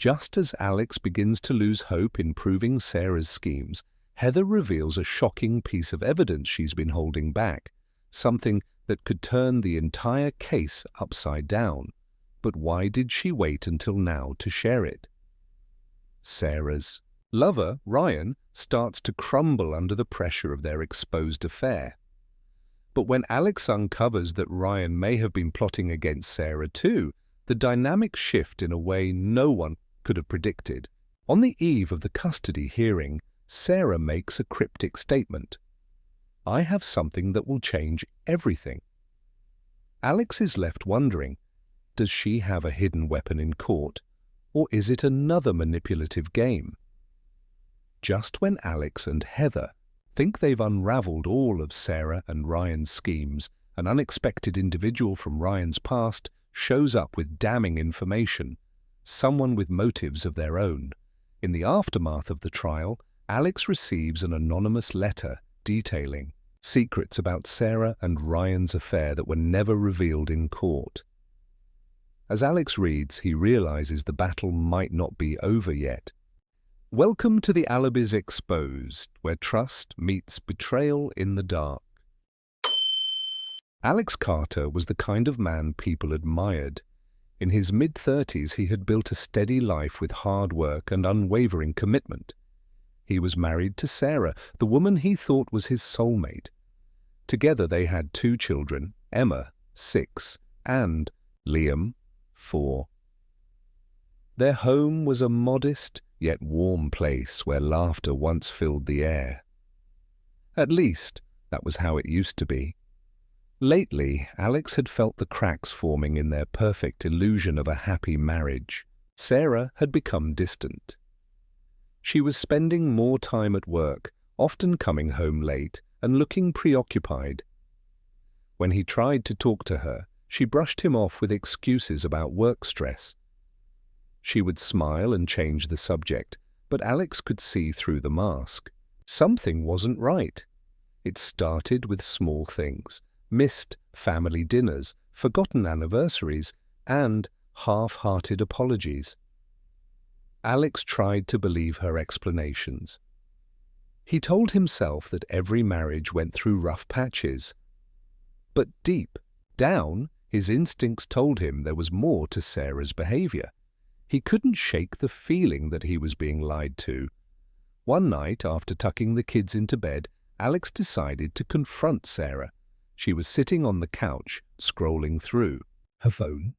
Just as Alex begins to lose hope in proving Sarah's schemes, Heather reveals a shocking piece of evidence she's been holding back, something that could turn the entire case upside down. But why did she wait until now to share it? Sarah's lover, Ryan, starts to crumble under the pressure of their exposed affair. But when Alex uncovers that Ryan may have been plotting against Sarah too, the dynamics shift in a way no one could have predicted. On the eve of the custody hearing, Sarah makes a cryptic statement. "I have something that will change everything." Alex is left wondering, does she have a hidden weapon in court, or is it another manipulative game? Just when Alex and Heather think they've unraveled all of Sarah and Ryan's schemes, an unexpected individual from Ryan's past shows up with damning information, someone with motives of their own. In the aftermath of the trial, Alex receives an anonymous letter detailing secrets about Sarah and Ryan's affair that were never revealed in court. As Alex reads, he realizes the battle might not be over yet. Welcome to the Alibis Exposed, where trust meets betrayal in the dark. Alex Carter was the kind of man people admired. In his mid-30s, he had built a steady life with hard work and unwavering commitment. He was married to Sarah, the woman he thought was his soulmate. Together they had 2 children, Emma, 6, and Liam, 4. Their home was a modest yet warm place where laughter once filled the air. At least, that was how it used to be. Lately, Alex had felt the cracks forming in their perfect illusion of a happy marriage. Sarah had become distant. She was spending more time at work, often coming home late and looking preoccupied. When he tried to talk to her, she brushed him off with excuses about work stress. She would smile and change the subject, but Alex could see through the mask. Something wasn't right. It started with small things: missed family dinners, forgotten anniversaries, and half-hearted apologies. Alex tried to believe her explanations. He told himself that every marriage went through rough patches. But deep down, his instincts told him there was more to Sarah's behavior. He couldn't shake the feeling that he was being lied to. One night, after tucking the kids into bed, Alex decided to confront Sarah. She was sitting on the couch, scrolling through her phone.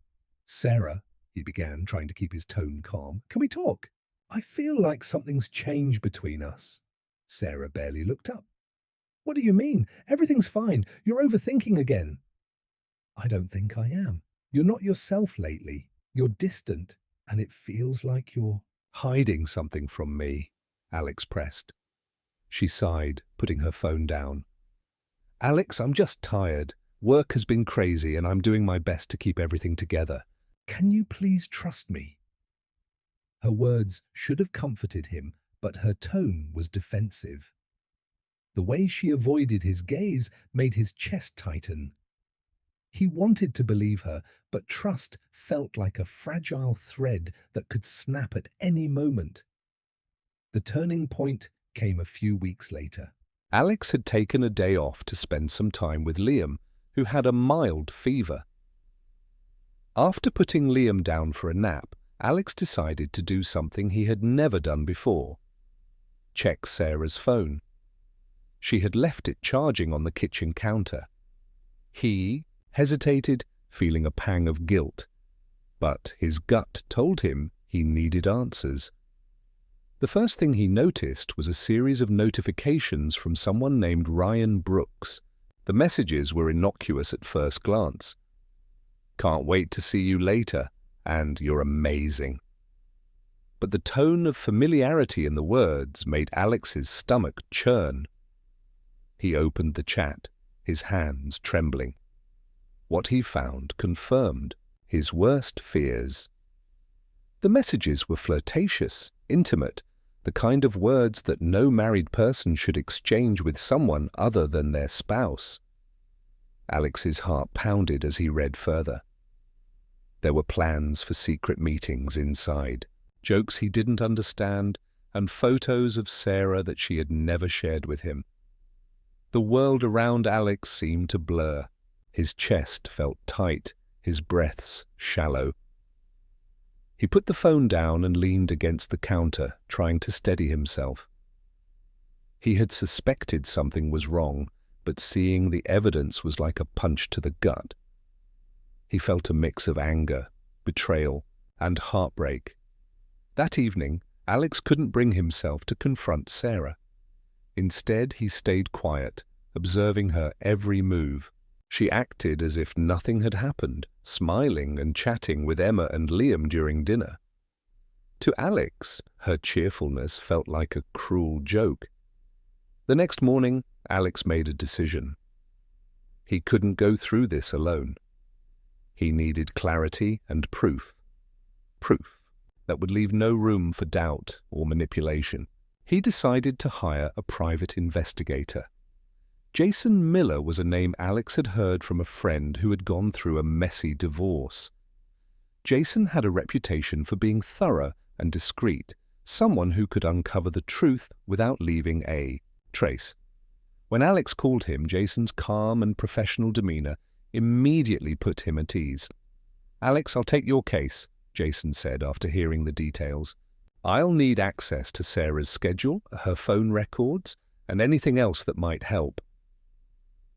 "Sarah," he began, trying to keep his tone calm, "can we talk? I feel like something's changed between us." Sarah barely looked up. "What do you mean? Everything's fine. You're overthinking again." "I don't think I am. You're not yourself lately. You're distant, and it feels like you're hiding something from me," Alex pressed. She sighed, putting her phone down. "Alex, I'm just tired. Work has been crazy, and I'm doing my best to keep everything together. Can you please trust me?" Her words should have comforted him, but her tone was defensive. The way she avoided his gaze made his chest tighten. He wanted to believe her, but trust felt like a fragile thread that could snap at any moment. The turning point came a few weeks later. Alex had taken a day off to spend some time with Liam, who had a mild fever. After putting Liam down for a nap, Alex decided to do something he had never done before: check Sarah's phone. She had left it charging on the kitchen counter. He hesitated, feeling a pang of guilt, but his gut told him he needed answers. The first thing he noticed was a series of notifications from someone named Ryan Brooks. The messages were innocuous at first glance. "Can't wait to see you later," and "You're amazing." But the tone of familiarity in the words made Alex's stomach churn. He opened the chat, his hands trembling. What he found confirmed his worst fears. The messages were flirtatious, intimate, the kind of words that no married person should exchange with someone other than their spouse. Alex's heart pounded as he read further. There were plans for secret meetings inside, jokes he didn't understand, and photos of Sarah that she had never shared with him. The world around Alex seemed to blur. His chest felt tight, his breaths shallow. He put the phone down and leaned against the counter, trying to steady himself. He had suspected something was wrong, but seeing the evidence was like a punch to the gut. He felt a mix of anger, betrayal, and heartbreak. That evening, Alex couldn't bring himself to confront Sarah. Instead, he stayed quiet, observing her every move. She acted as if nothing had happened, smiling and chatting with Emma and Liam during dinner. To Alex, her cheerfulness felt like a cruel joke. The next morning, Alex made a decision. He couldn't go through this alone. He needed clarity and proof. Proof that would leave no room for doubt or manipulation. He decided to hire a private investigator. Jason Miller was a name Alex had heard from a friend who had gone through a messy divorce. Jason had a reputation for being thorough and discreet, someone who could uncover the truth without leaving a trace. When Alex called him, Jason's calm and professional demeanor immediately put him at ease. "Alex, I'll take your case," Jason said after hearing the details. "I'll need access to Sarah's schedule, her phone records, and anything else that might help.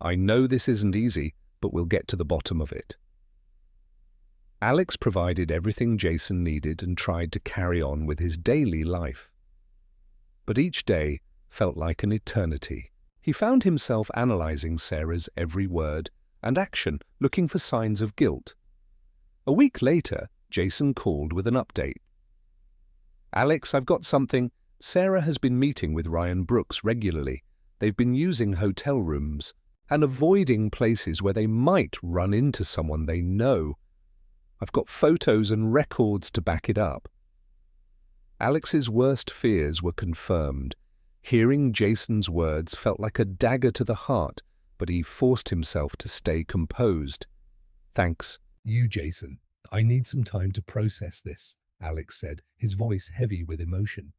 I know this isn't easy, but we'll get to the bottom of it." Alex provided everything Jason needed and tried to carry on with his daily life. But each day felt like an eternity. He found himself analyzing Sarah's every word and action, looking for signs of guilt. A week later, Jason called with an update. "Alex, I've got something. Sarah has been meeting with Ryan Brooks regularly. They've been using hotel rooms and avoiding places where they might run into someone they know. I've got photos and records to back it up." Alex's worst fears were confirmed. Hearing Jason's words felt like a dagger to the heart, but he forced himself to stay composed. "Thanks, Jason. I need some time to process this," Alex said, his voice heavy with emotion.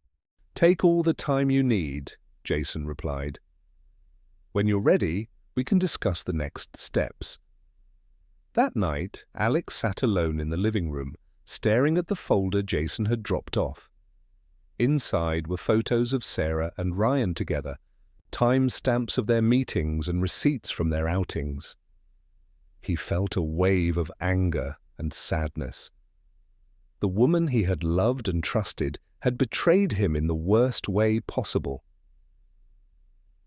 "Take all the time you need," Jason replied. "When you're ready, we can discuss the next steps." That night, Alex sat alone in the living room, staring at the folder Jason had dropped off. Inside were photos of Sarah and Ryan together, timestamps of their meetings and receipts from their outings. He felt a wave of anger and sadness. The woman he had loved and trusted had betrayed him in the worst way possible.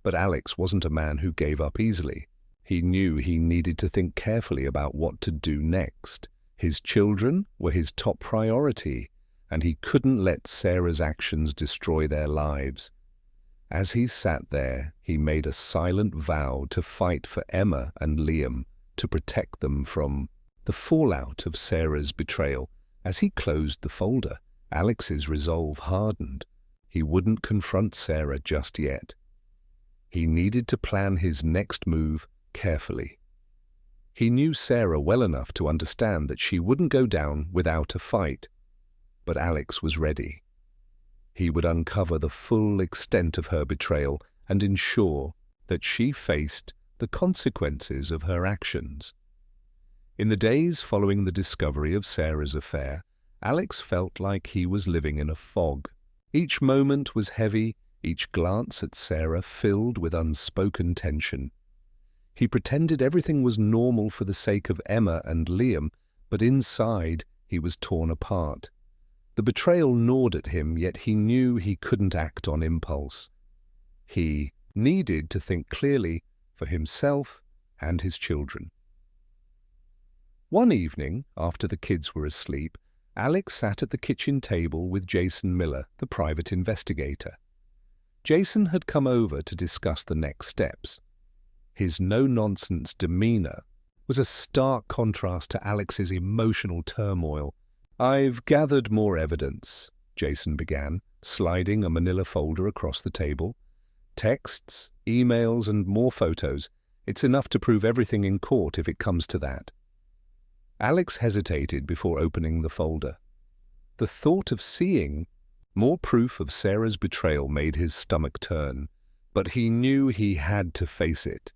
But Alex wasn't a man who gave up easily. He knew he needed to think carefully about what to do next. His children were his top priority, and he couldn't let Sarah's actions destroy their lives. As he sat there, he made a silent vow to fight for Emma and Liam, to protect them from the fallout of Sarah's betrayal. As he closed the folder, Alex's resolve hardened. He wouldn't confront Sarah just yet. He needed to plan his next move carefully. He knew Sarah well enough to understand that she wouldn't go down without a fight. But Alex was ready. He would uncover the full extent of her betrayal and ensure that she faced the consequences of her actions. In the days following the discovery of Sarah's affair, Alex felt like he was living in a fog. Each moment was heavy, each glance at Sarah filled with unspoken tension. He pretended everything was normal for the sake of Emma and Liam, but inside he was torn apart. The betrayal gnawed at him, yet he knew he couldn't act on impulse. He needed to think clearly for himself and his children. One evening, after the kids were asleep, Alex sat at the kitchen table with Jason Miller, the private investigator. Jason had come over to discuss the next steps. His no-nonsense demeanor was a stark contrast to Alex's emotional turmoil. "I've gathered more evidence," Jason began, sliding a manila folder across the table. "Texts, emails, and more photos. It's enough to prove everything in court if it comes to that." Alex hesitated before opening the folder. The thought of seeing more proof of Sarah's betrayal made his stomach turn, but he knew he had to face it.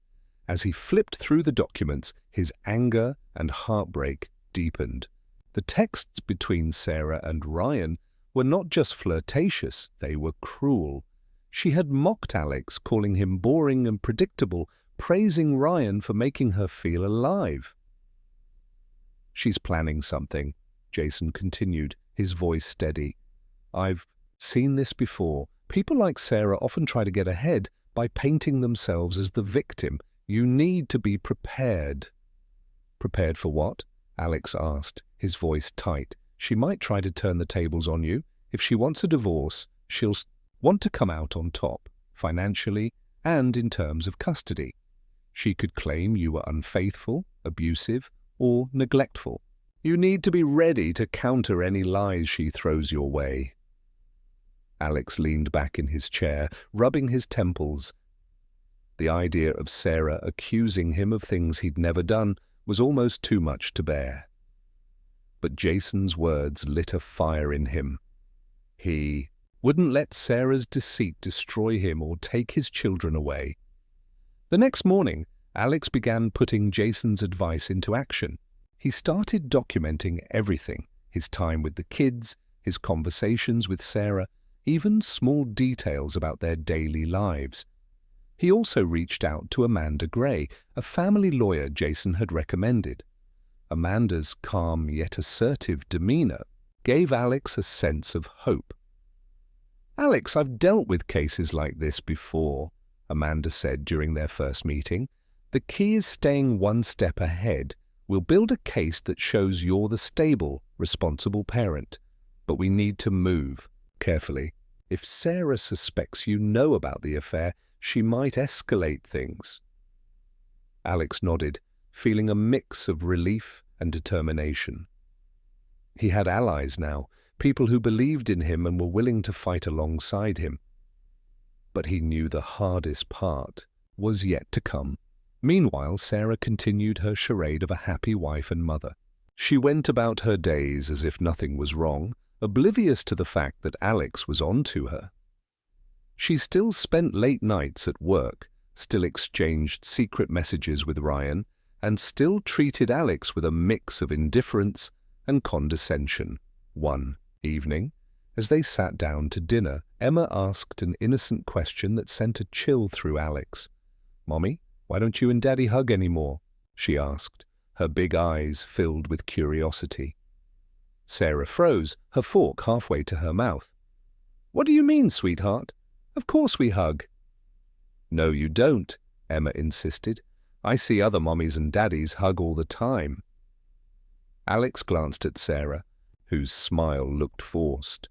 As he flipped through the documents, his anger and heartbreak deepened. The texts between Sarah and Ryan were not just flirtatious, they were cruel. She had mocked Alex, calling him boring and predictable, praising Ryan for making her feel alive. "She's planning something," Jason continued, his voice steady. "I've seen this before. People like Sarah often try to get ahead by painting themselves as the victim. You need to be prepared." "Prepared for what?" Alex asked, his voice tight. "She might try to turn the tables on you. If she wants a divorce, she'll want to come out on top, financially and in terms of custody. She could claim you were unfaithful, abusive, or neglectful. You need to be ready to counter any lies she throws your way." Alex leaned back in his chair, rubbing his temples. The idea of Sarah accusing him of things he'd never done was almost too much to bear. But Jason's words lit a fire in him. He wouldn't let Sarah's deceit destroy him or take his children away. The next morning, Alex began putting Jason's advice into action. He started documenting everything: his time with the kids, his conversations with Sarah, even small details about their daily lives. He also reached out to Amanda Gray, a family lawyer Jason had recommended. Amanda's calm yet assertive demeanor gave Alex a sense of hope. "Alex, I've dealt with cases like this before," Amanda said during their first meeting. "The key is staying one step ahead. We'll build a case that shows you're the stable, responsible parent. But we need to move carefully. If Sarah suspects you know about the affair, she might escalate things." Alex nodded, feeling a mix of relief and determination. He had allies now, people who believed in him and were willing to fight alongside him. But he knew the hardest part was yet to come. Meanwhile, Sarah continued her charade of a happy wife and mother. She went about her days as if nothing was wrong, oblivious to the fact that Alex was on to her. She still spent late nights at work, still exchanged secret messages with Ryan, and still treated Alex with a mix of indifference and condescension. One evening, as they sat down to dinner, Emma asked an innocent question that sent a chill through Alex. "Mommy, why don't you and Daddy hug anymore?" she asked, her big eyes filled with curiosity. Sarah froze, her fork halfway to her mouth. "What do you mean, sweetheart? Of course we hug." "No, you don't," Emma insisted. "I see other mommies and daddies hug all the time." Alex glanced at Sarah, whose smile looked forced.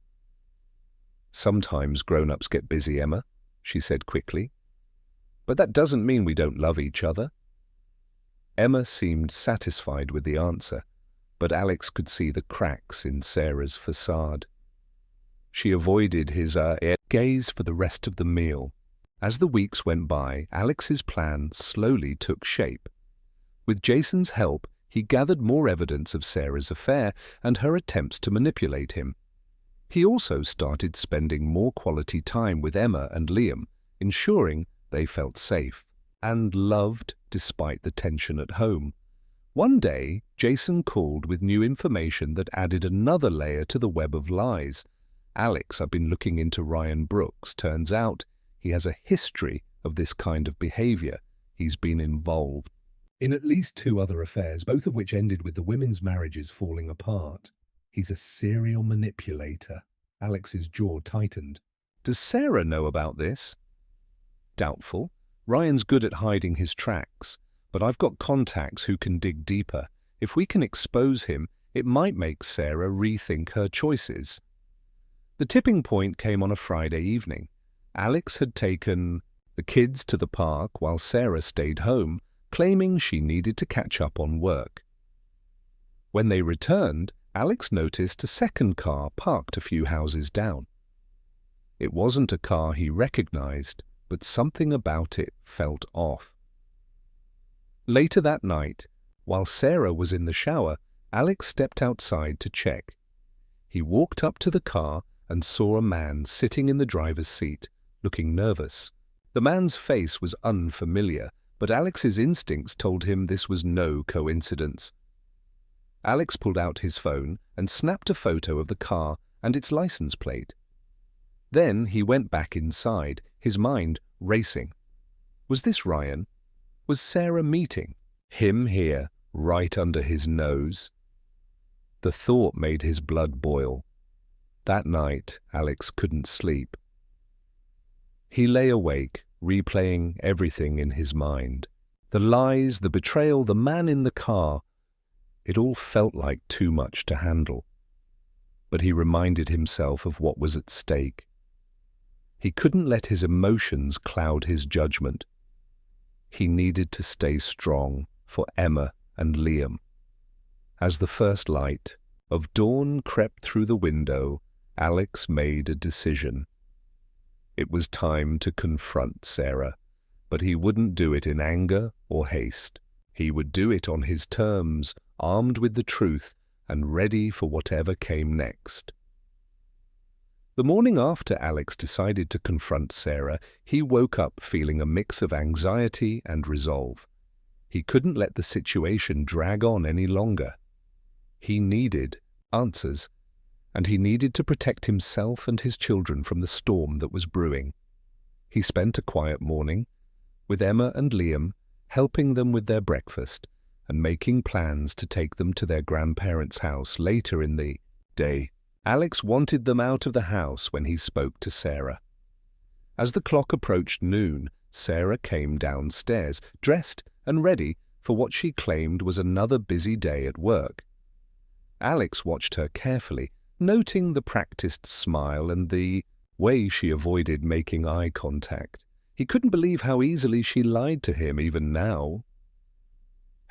"Sometimes grown-ups get busy, Emma," she said quickly. "But that doesn't mean we don't love each other." Emma seemed satisfied with the answer, but Alex could see the cracks in Sarah's facade. She avoided his gaze for the rest of the meal. As the weeks went by, Alex's plan slowly took shape. With Jason's help, he gathered more evidence of Sarah's affair and her attempts to manipulate him. He also started spending more quality time with Emma and Liam, ensuring they felt safe and loved despite the tension at home. One day, Jason called with new information that added another layer to the web of lies. "Alex, I've been looking into Ryan Brooks. Turns out he has a history of this kind of behavior. He's been involved in at least 2 other affairs, both of which ended with the women's marriages falling apart. He's a serial manipulator." Alex's jaw tightened. "Does Sarah know about this?" "Doubtful. Ryan's good at hiding his tracks, but I've got contacts who can dig deeper. If we can expose him, it might make Sarah rethink her choices." The tipping point came on a Friday evening. Alex had taken the kids to the park while Sarah stayed home, claiming she needed to catch up on work. When they returned, Alex noticed a second car parked a few houses down. It wasn't a car he recognized, but something about it felt off. Later that night, while Sarah was in the shower, Alex stepped outside to check. He walked up to the car and saw a man sitting in the driver's seat, looking nervous. The man's face was unfamiliar, but Alex's instincts told him this was no coincidence. Alex pulled out his phone and snapped a photo of the car and its license plate. Then he went back inside, his mind racing. Was this Ryan? Was Sarah meeting him here, right under his nose? The thought made his blood boil. That night, Alex couldn't sleep. He lay awake, replaying everything in his mind. The lies, the betrayal, the man in the car. It all felt like too much to handle. But he reminded himself of what was at stake. He couldn't let his emotions cloud his judgment. He needed to stay strong for Emma and Liam. As the first light of dawn crept through the window, Alex made a decision. It was time to confront Sarah, but he wouldn't do it in anger or haste. He would do it on his terms, armed with the truth and ready for whatever came next. The morning after Alex decided to confront Sarah, he woke up feeling a mix of anxiety and resolve. He couldn't let the situation drag on any longer. He needed answers, and he needed to protect himself and his children from the storm that was brewing. He spent a quiet morning with Emma and Liam, helping them with their breakfast and making plans to take them to their grandparents' house later in the day. Alex wanted them out of the house when he spoke to Sarah. As the clock approached noon, Sarah came downstairs, dressed and ready for what she claimed was another busy day at work. Alex watched her carefully, noting the practiced smile and the way she avoided making eye contact. He couldn't believe how easily she lied to him even now.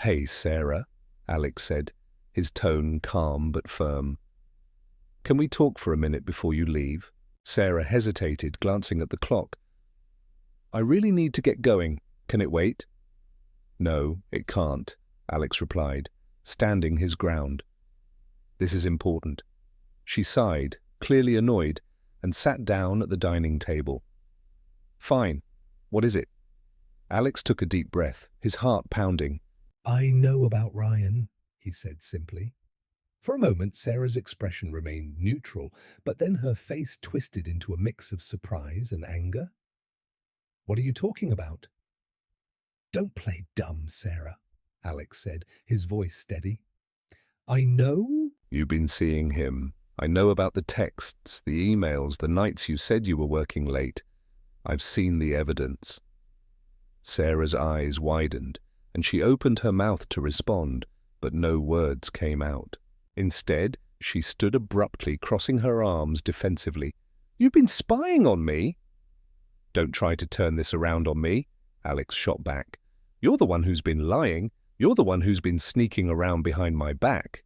"Hey, Sarah," Alex said, his tone calm but firm. "Can we talk for a minute before you leave?" Sarah hesitated, glancing at the clock. "I really need to get going. Can it wait?" "No, it can't," Alex replied, standing his ground. "This is important." She sighed, clearly annoyed, and sat down at the dining table. "Fine. What is it?" Alex took a deep breath, his heart pounding. "I know about Ryan," he said simply. For a moment, Sarah's expression remained neutral, but then her face twisted into a mix of surprise and anger. "What are you talking about?" "Don't play dumb, Sarah," Alex said, his voice steady. "I know you've been seeing him. I know about the texts, the emails, the nights you said you were working late. I've seen the evidence." Sarah's eyes widened, and she opened her mouth to respond, but no words came out. Instead, she stood abruptly, crossing her arms defensively. "You've been spying on me." "Don't try to turn this around on me," Alex shot back. "You're the one who's been lying. You're the one who's been sneaking around behind my back."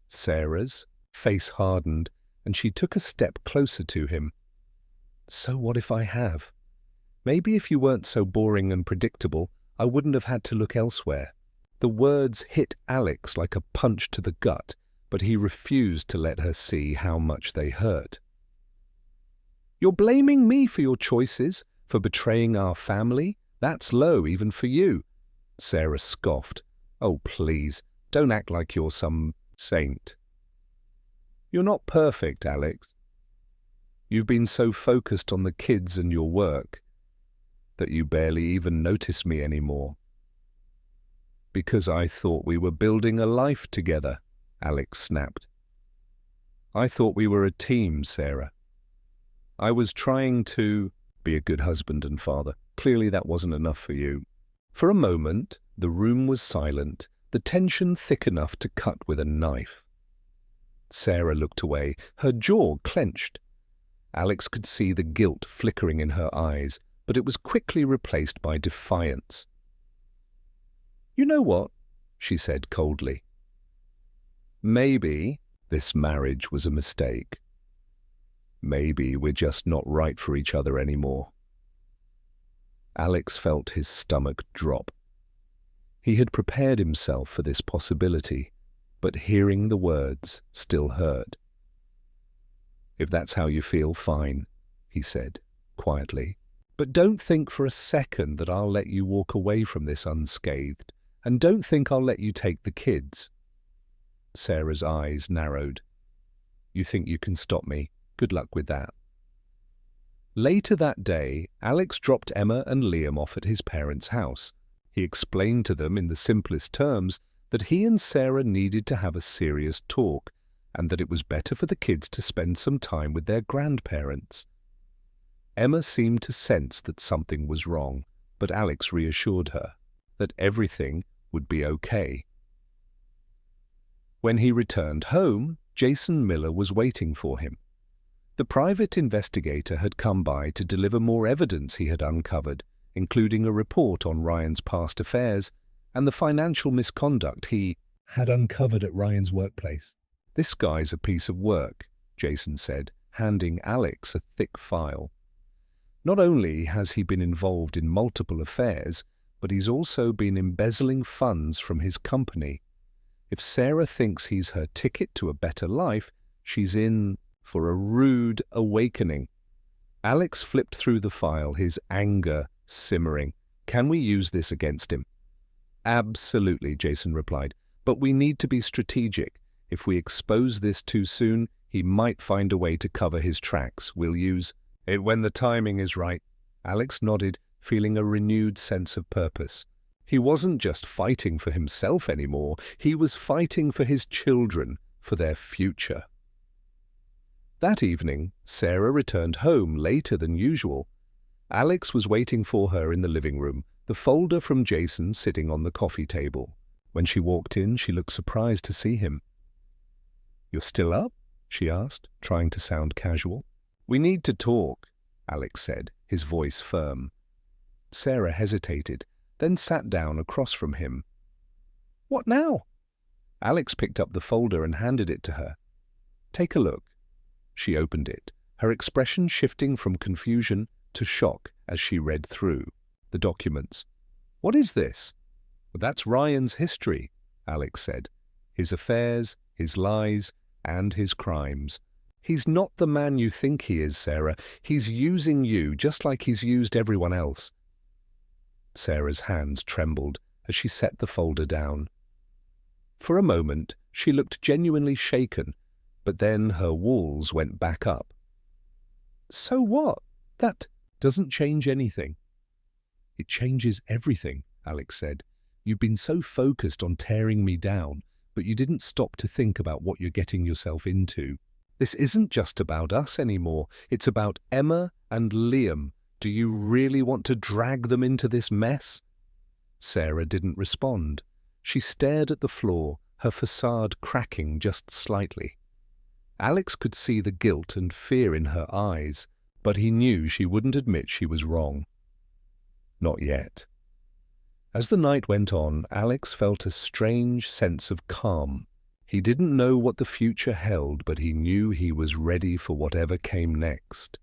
Sarah's face hardened, and she took a step closer to him. "So what if I have? Maybe if you weren't so boring and predictable, I wouldn't have had to look elsewhere." The words hit Alex like a punch to the gut, but he refused to let her see how much they hurt. "You're blaming me for your choices, for betraying our family? That's low, even for you." Sarah scoffed. "Oh, please, don't act like you're some saint." "You're not perfect, Alex. You've been so focused on the kids and your work that you barely even notice me anymore." "Because I thought we were building a life together," Alex snapped. "I thought we were a team, Sarah. I was trying to be a good husband and father. Clearly that wasn't enough for you." For a moment, the room was silent, the tension thick enough to cut with a knife. Sarah looked away, her jaw clenched. Alex could see the guilt flickering in her eyes, but it was quickly replaced by defiance. "You know what?" she said coldly. "Maybe this marriage was a mistake. Maybe we're just not right for each other anymore." Alex felt his stomach drop. He had prepared himself for this possibility, but hearing the words still hurt. "If that's how you feel, fine," he said, quietly. "But don't think for a second that I'll let you walk away from this unscathed, and don't think I'll let you take the kids." Sarah's eyes narrowed. "You think you can stop me? Good luck with that." Later that day, Alex dropped Emma and Liam off at his parents' house. He explained to them in the simplest terms that he and Sarah needed to have a serious talk, and that it was better for the kids to spend some time with their grandparents. Emma seemed to sense that something was wrong, but Alex reassured her that everything would be okay. When he returned home, Jason Miller was waiting for him. The private investigator had come by to deliver more evidence he had uncovered, including a report on Ryan's past affairs and the financial misconduct he had uncovered at Ryan's workplace. "This guy's a piece of work," Jason said, handing Alex a thick file. "Not only has he been involved in multiple affairs, but he's also been embezzling funds from his company. If Sarah thinks he's her ticket to a better life, she's in for a rude awakening." Alex flipped through the file, his anger simmering. "Can we use this against him?" "Absolutely," Jason replied. "But we need to be strategic. If we expose this too soon, he might find a way to cover his tracks. We'll use it when the timing is right." Alex nodded, feeling a renewed sense of purpose. He wasn't just fighting for himself anymore. He was fighting for his children, for their future. That evening, Sarah returned home later than usual. Alex was waiting for her in the living room, the folder from Jason sitting on the coffee table. When she walked in, she looked surprised to see him. "You're still up?" she asked, trying to sound casual. "We need to talk," Alex said, his voice firm. Sarah hesitated, then sat down across from him. "What now?" Alex picked up the folder and handed it to her. "Take a look." She opened it, her expression shifting from confusion to shock as she read through the documents. "What is this?" "That's Ryan's history," Alex said. "His affairs, his lies, and his crimes. He's not the man you think he is, Sarah. He's using you just like he's used everyone else." Sarah's hands trembled as she set the folder down. For a moment, she looked genuinely shaken, but then her walls went back up. "So what? That doesn't change anything." "It changes everything," Alex said. "You've been so focused on tearing me down, but you didn't stop to think about what you're getting yourself into. This isn't just about us anymore. It's about Emma and Liam. Do you really want to drag them into this mess?" Sarah didn't respond. She stared at the floor, her facade cracking just slightly. Alex could see the guilt and fear in her eyes, but he knew she wouldn't admit she was wrong. Not yet. As the night went on, Alex felt a strange sense of calm. He didn't know what the future held, but he knew he was ready for whatever came next.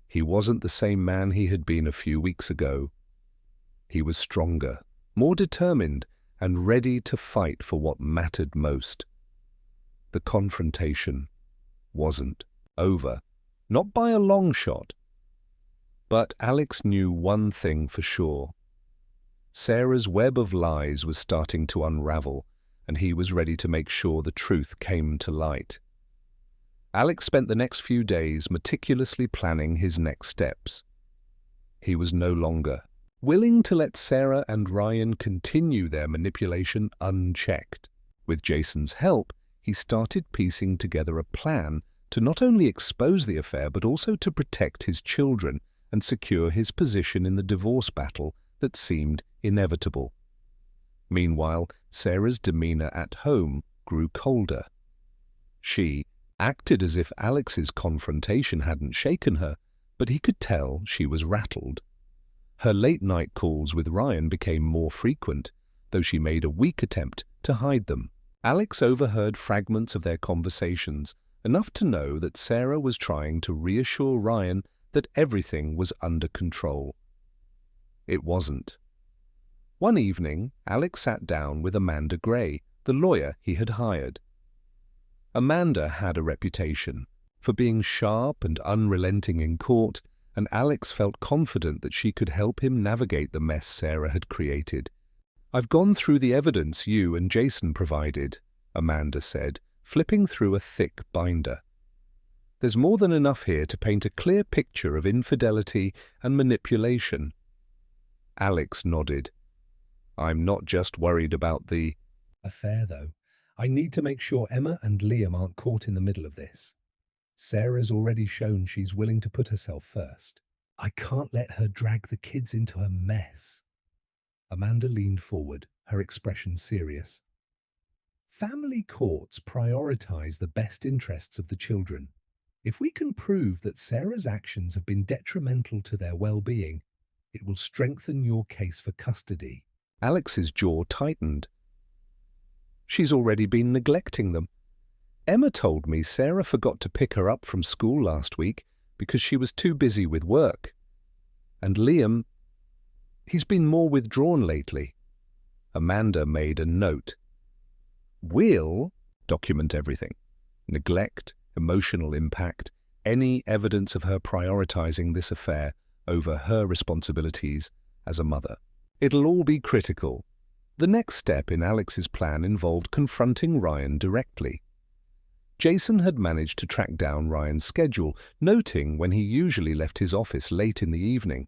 He wasn't the same man he had been a few weeks ago. He was stronger, more determined, and ready to fight for what mattered most. The confrontation wasn't over, not by a long shot. But Alex knew one thing for sure. Sarah's web of lies was starting to unravel, and he was ready to make sure the truth came to light. Alex spent the next few days meticulously planning his next steps. He was no longer willing to let Sarah and Ryan continue their manipulation unchecked. With Jason's help, he started piecing together a plan to not only expose the affair but also to protect his children and secure his position in the divorce battle that seemed inevitable. Meanwhile, Sarah's demeanor at home grew colder. She acted as if Alex's confrontation hadn't shaken her, but he could tell she was rattled. Her late-night calls with Ryan became more frequent, though she made a weak attempt to hide them. Alex overheard fragments of their conversations, enough to know that Sarah was trying to reassure Ryan that everything was under control. It wasn't. One evening, Alex sat down with Amanda Gray, the lawyer he had hired. Amanda had a reputation. for being sharp and unrelenting in court, and Alex felt confident that she could help him navigate the mess Sarah had created. "I've gone through the evidence you and Jason provided," Amanda said, flipping through a thick binder. "There's more than enough here to paint a clear picture of infidelity and manipulation." Alex nodded. "I'm not just worried about the affair, though. I need to make sure Emma and Liam aren't caught in the middle of this. Sarah's already shown she's willing to put herself first. I can't let her drag the kids into her mess." Amanda leaned forward, her expression serious. "Family courts prioritize the best interests of the children. If we can prove that Sarah's actions have been detrimental to their well-being, it will strengthen your case for custody." Alex's jaw tightened. "She's already been neglecting them. Emma told me Sarah forgot to pick her up from school last week because she was too busy with work. And Liam, he's been more withdrawn lately." Amanda made a note. "We'll document everything. Neglect, emotional impact, any evidence of her prioritizing this affair over her responsibilities as a mother. It'll all be critical." The next step in Alex's plan involved confronting Ryan directly. Jason had managed to track down Ryan's schedule, noting when he usually left his office late in the evening.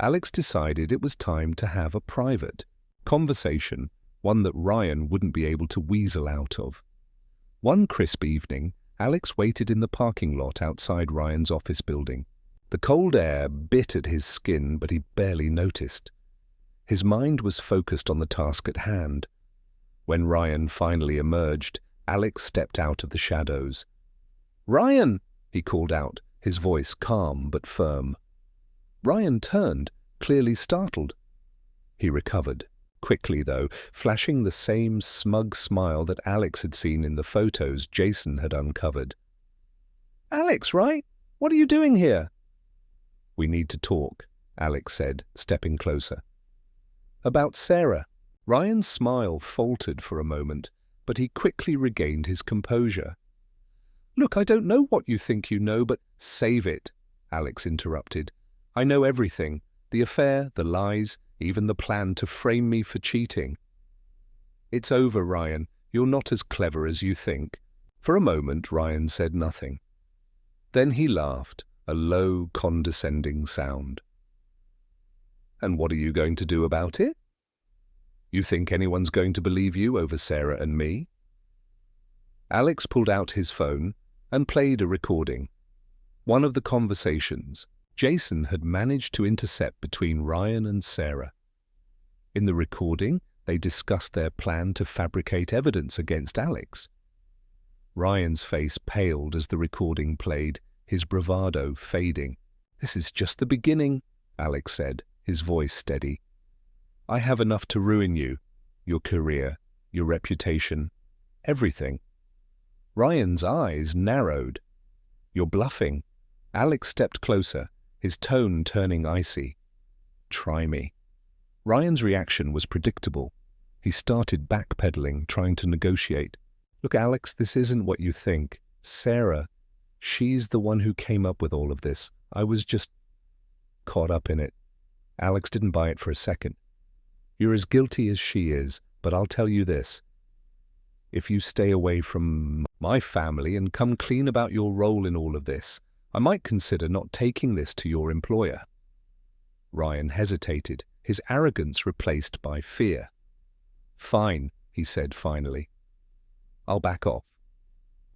Alex decided it was time to have a private conversation, one that Ryan wouldn't be able to weasel out of. One crisp evening, Alex waited in the parking lot outside Ryan's office building. The cold air bit at his skin, but he barely noticed. His mind was focused on the task at hand. When Ryan finally emerged, Alex stepped out of the shadows. "Ryan!" he called out, his voice calm but firm. Ryan turned, clearly startled. He recovered, quickly though, flashing the same smug smile that Alex had seen in the photos Jason had uncovered. "Alex, right? What are you doing here?" "We need to talk," Alex said, stepping closer. "About Sarah." Ryan's smile faltered for a moment, but he quickly regained his composure. "Look, I don't know what you think you know, but—" "Save it," Alex interrupted. "I know everything. The affair, the lies, even the plan to frame me for cheating." "It's over, Ryan. You're not as clever as you think." For a moment, Ryan said nothing. Then he laughed, a low, condescending sound. "And what are you going to do about it? You think anyone's going to believe you over Sarah and me?" Alex pulled out his phone and played a recording. One of the conversations Jason had managed to intercept between Ryan and Sarah. In the recording, they discussed their plan to fabricate evidence against Alex. Ryan's face paled as the recording played, his bravado fading. "This is just the beginning," Alex said, his voice steady. "I have enough to ruin you, your career, your reputation, everything." Ryan's eyes narrowed. "You're bluffing." Alex stepped closer, his tone turning icy. "Try me." Ryan's reaction was predictable. He started backpedaling, trying to negotiate. "Look, Alex, this isn't what you think. Sarah, she's the one who came up with all of this. I was just caught up in it." Alex didn't buy it for a second. "You're as guilty as she is, but I'll tell you this. If you stay away from my family and come clean about your role in all of this, I might consider not taking this to your employer." Ryan hesitated, his arrogance replaced by fear. "Fine," he said finally. "I'll back off."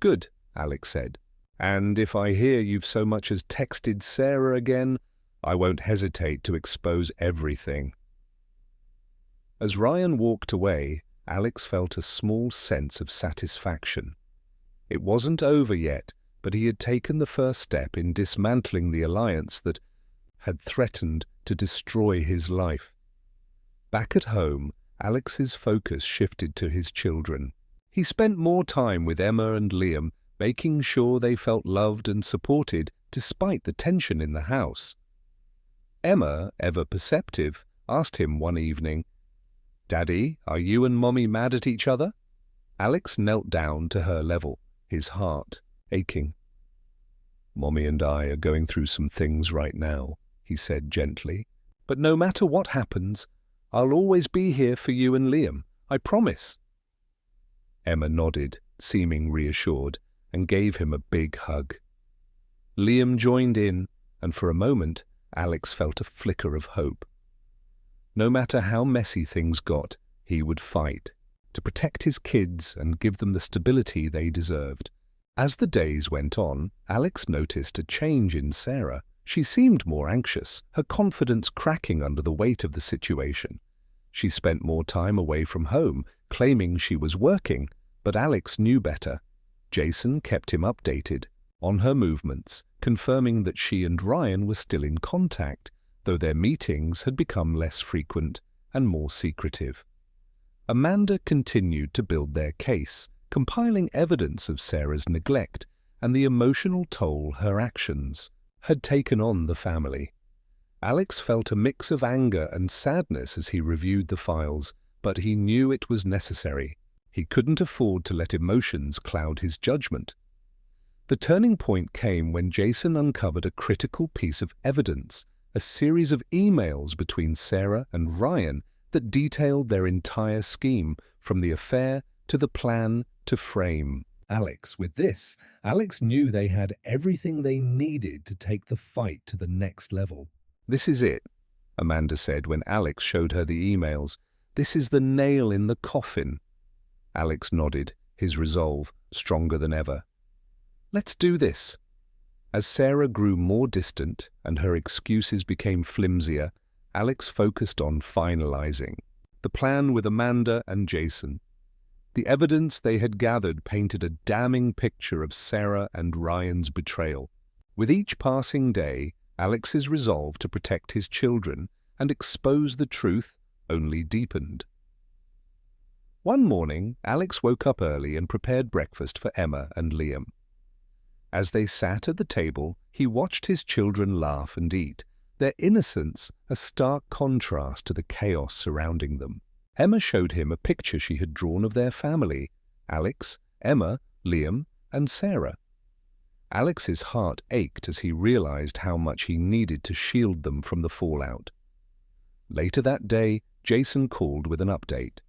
"Good," Alex said. "And if I hear you've so much as texted Sarah again, I won't hesitate to expose everything." As Ryan walked away, Alex felt a small sense of satisfaction. It wasn't over yet, but he had taken the first step in dismantling the alliance that had threatened to destroy his life. Back at home, Alex's focus shifted to his children. He spent more time with Emma and Liam, making sure they felt loved and supported despite the tension in the house. Emma, ever perceptive, asked him one evening, "Daddy, are you and Mommy mad at each other?" Alex knelt down to her level, his heart aching. "Mommy and I are going through some things right now," he said gently. "But no matter what happens, I'll always be here for you and Liam. I promise." Emma nodded, seeming reassured, and gave him a big hug. Liam joined in, and for a moment, Alex felt a flicker of hope. No matter how messy things got, he would fight to protect his kids and give them the stability they deserved. As the days went on, Alex noticed a change in Sarah. She seemed more anxious, her confidence cracking under the weight of the situation. She spent more time away from home, claiming she was working, but Alex knew better. Jason kept him updated on her movements, confirming that she and Ryan were still in contact, though their meetings had become less frequent and more secretive. Amanda continued to build their case, compiling evidence of Sarah's neglect and the emotional toll her actions had taken on the family. Alex felt a mix of anger and sadness as he reviewed the files, but he knew it was necessary. He couldn't afford to let emotions cloud his judgment. The turning point came when Jason uncovered a critical piece of evidence, a series of emails between Sarah and Ryan that detailed their entire scheme, from the affair to the plan to frame With this, Alex knew they had everything they needed to take the fight to the next level. "This is it," Amanda said when Alex showed her the emails. "This is the nail in the coffin." Alex nodded, his resolve stronger than ever. "Let's do this." As Sarah grew more distant and her excuses became flimsier, Alex focused on finalizing the plan with Amanda and Jason. The evidence they had gathered painted a damning picture of Sarah and Ryan's betrayal. With each passing day, Alex's resolve to protect his children and expose the truth only deepened. One morning, Alex woke up early and prepared breakfast for Emma and Liam. As they sat at the table, he watched his children laugh and eat, their innocence a stark contrast to the chaos surrounding them. Emma showed him a picture she had drawn of their family: Alex, Emma, Liam, and Sarah. Alex's heart ached as he realized how much he needed to shield them from the fallout. Later that day, Jason called with an update.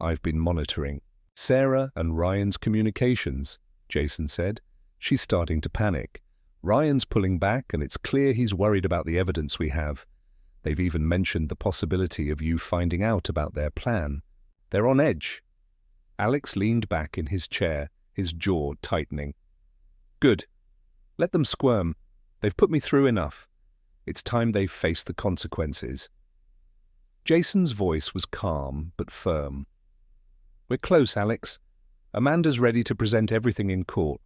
"I've been monitoring Sarah and Ryan's communications," Jason said. "She's starting to panic. Ryan's pulling back, and it's clear he's worried about the evidence we have. They've even mentioned the possibility of you finding out about their plan. They're on edge." Alex leaned back in his chair, his jaw tightening. "Good. Let them squirm. They've put me through enough. It's time they face the consequences." Jason's voice was calm but firm. "We're close, Alex. Amanda's ready to present everything in court,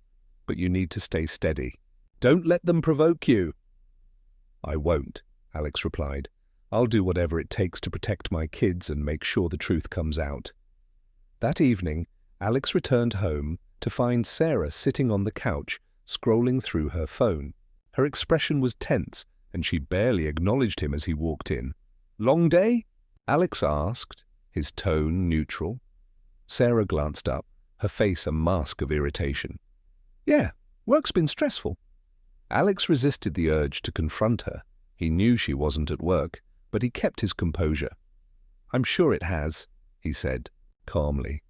but you need to stay steady. Don't let them provoke you." "I won't," Alex replied. "I'll do whatever it takes to protect my kids and make sure the truth comes out." That evening, Alex returned home to find Sarah sitting on the couch, scrolling through her phone. Her expression was tense, and she barely acknowledged him as he walked in. "Long day?" Alex asked, his tone neutral. Sarah glanced up, her face a mask of irritation. "Yeah, work's been stressful." Alex resisted the urge to confront her. He knew she wasn't at work, but he kept his composure. "I'm sure it has," he said, calmly.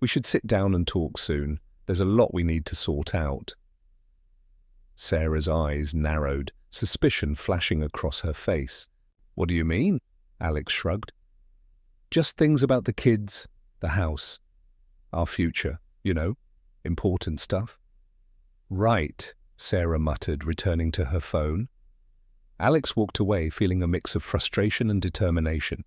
"We should sit down and talk soon. There's a lot we need to sort out." Sarah's eyes narrowed, suspicion flashing across her face. "What do you mean?" Alex shrugged. "Just things about the kids, the house, our future, important stuff." "Right," Sarah muttered, returning to her phone. Alex walked away, feeling a mix of frustration and determination.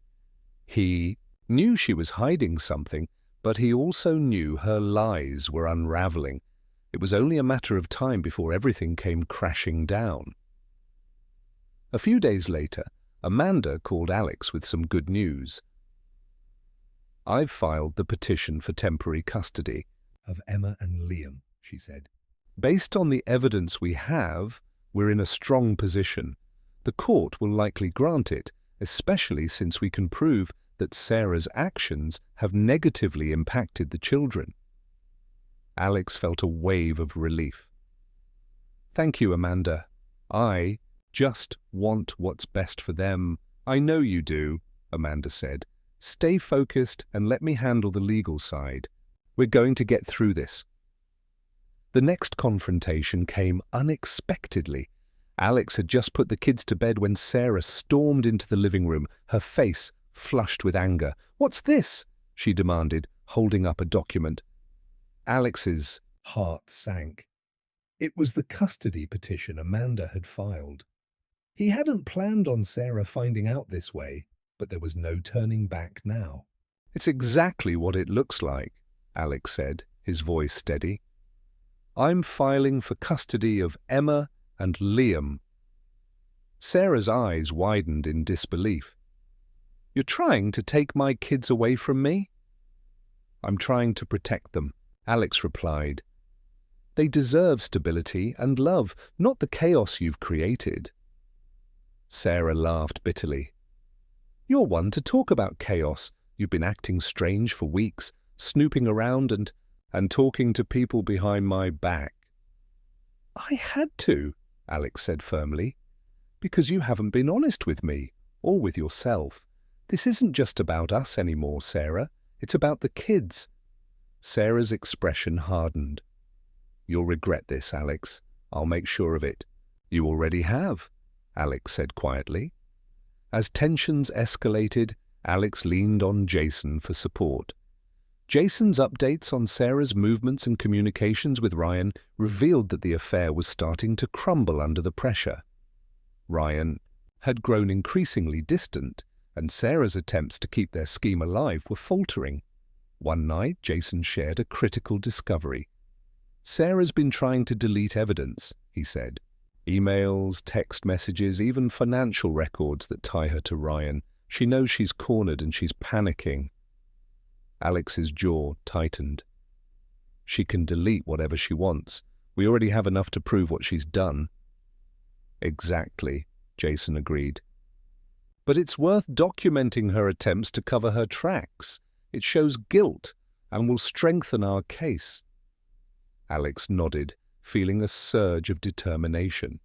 He knew she was hiding something, but he also knew her lies were unraveling. It was only a matter of time before everything came crashing down. A few days later, Amanda called Alex with some good news. "I've filed the petition for temporary custody of Emma and Liam," she said. "Based on the evidence we have, we're in a strong position. The court will likely grant it, especially since we can prove that Sarah's actions have negatively impacted the children." Alex felt a wave of relief. Thank you, Amanda. I just want what's best for them. I know you do, Amanda said. Stay focused and let me handle the legal side. We're going to get through this. The next confrontation came unexpectedly. Alex had just put the kids to bed when Sarah stormed into the living room, her face flushed with anger. "What's this?" she demanded, holding up a document. Alex's heart sank. It was the custody petition Amanda had filed. He hadn't planned on Sarah finding out this way, but there was no turning back now. "It's exactly what it looks like," Alex said, his voice steady. "I'm filing for custody of Emma and Liam." Sarah's eyes widened in disbelief. "You're trying to take my kids away from me?" "I'm trying to protect them," Alex replied. "They deserve stability and love, not the chaos you've created." Sarah laughed bitterly. "You're one to talk about chaos. You've been acting strange for weeks, snooping around and talking to people behind my back." "I had to," Alex said firmly, "because you haven't been honest with me, or with yourself. This isn't just about us anymore, Sarah. It's about the kids." Sarah's expression hardened. "You'll regret this, Alex. I'll make sure of it." "You already have," Alex said quietly. As tensions escalated, Alex leaned on Jason for support. Jason's updates on Sarah's movements and communications with Ryan revealed that the affair was starting to crumble under the pressure. Ryan had grown increasingly distant, and Sarah's attempts to keep their scheme alive were faltering. One night, Jason shared a critical discovery. "Sarah's been trying to delete evidence," he said. "Emails, text messages, even financial records that tie her to Ryan. She knows she's cornered and she's panicking." Alex's jaw tightened. "She can delete whatever she wants. We already have enough to prove what she's done." "Exactly," Jason agreed. "But it's worth documenting her attempts to cover her tracks. It shows guilt and will strengthen our case." Alex nodded, feeling a surge of determination.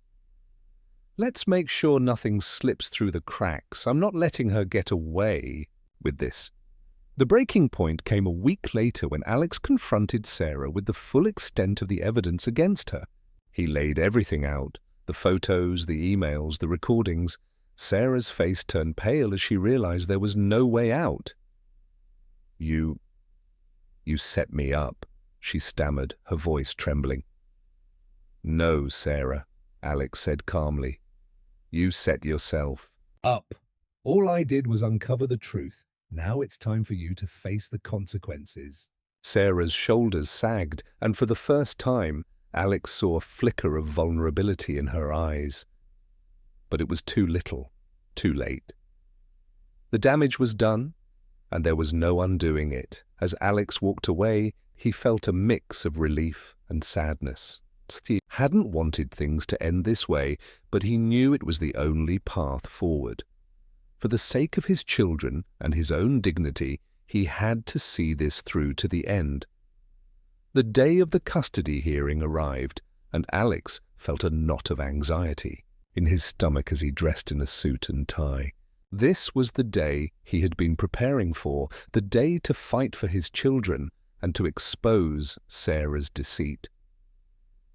"Let's make sure nothing slips through the cracks. I'm not letting her get away with this." The breaking point came a week later when Alex confronted Sarah with the full extent of the evidence against her. He laid everything out, the photos, the emails, the recordings. Sarah's face turned pale as she realized there was no way out. You set me up," she stammered, her voice trembling. "No, Sarah," Alex said calmly. "You set yourself up. All I did was uncover the truth. Now it's time for you to face the consequences." Sarah's shoulders sagged, and for the first time, Alex saw a flicker of vulnerability in her eyes. But it was too little, too late. The damage was done, and there was no undoing it. As Alex walked away, he felt a mix of relief and sadness. He hadn't wanted things to end this way, but he knew it was the only path forward. For the sake of his children and his own dignity, he had to see this through to the end. The day of the custody hearing arrived, and Alex felt a knot of anxiety in his stomach as he dressed in a suit and tie. This was the day he had been preparing for, the day to fight for his children and to expose Sarah's deceit.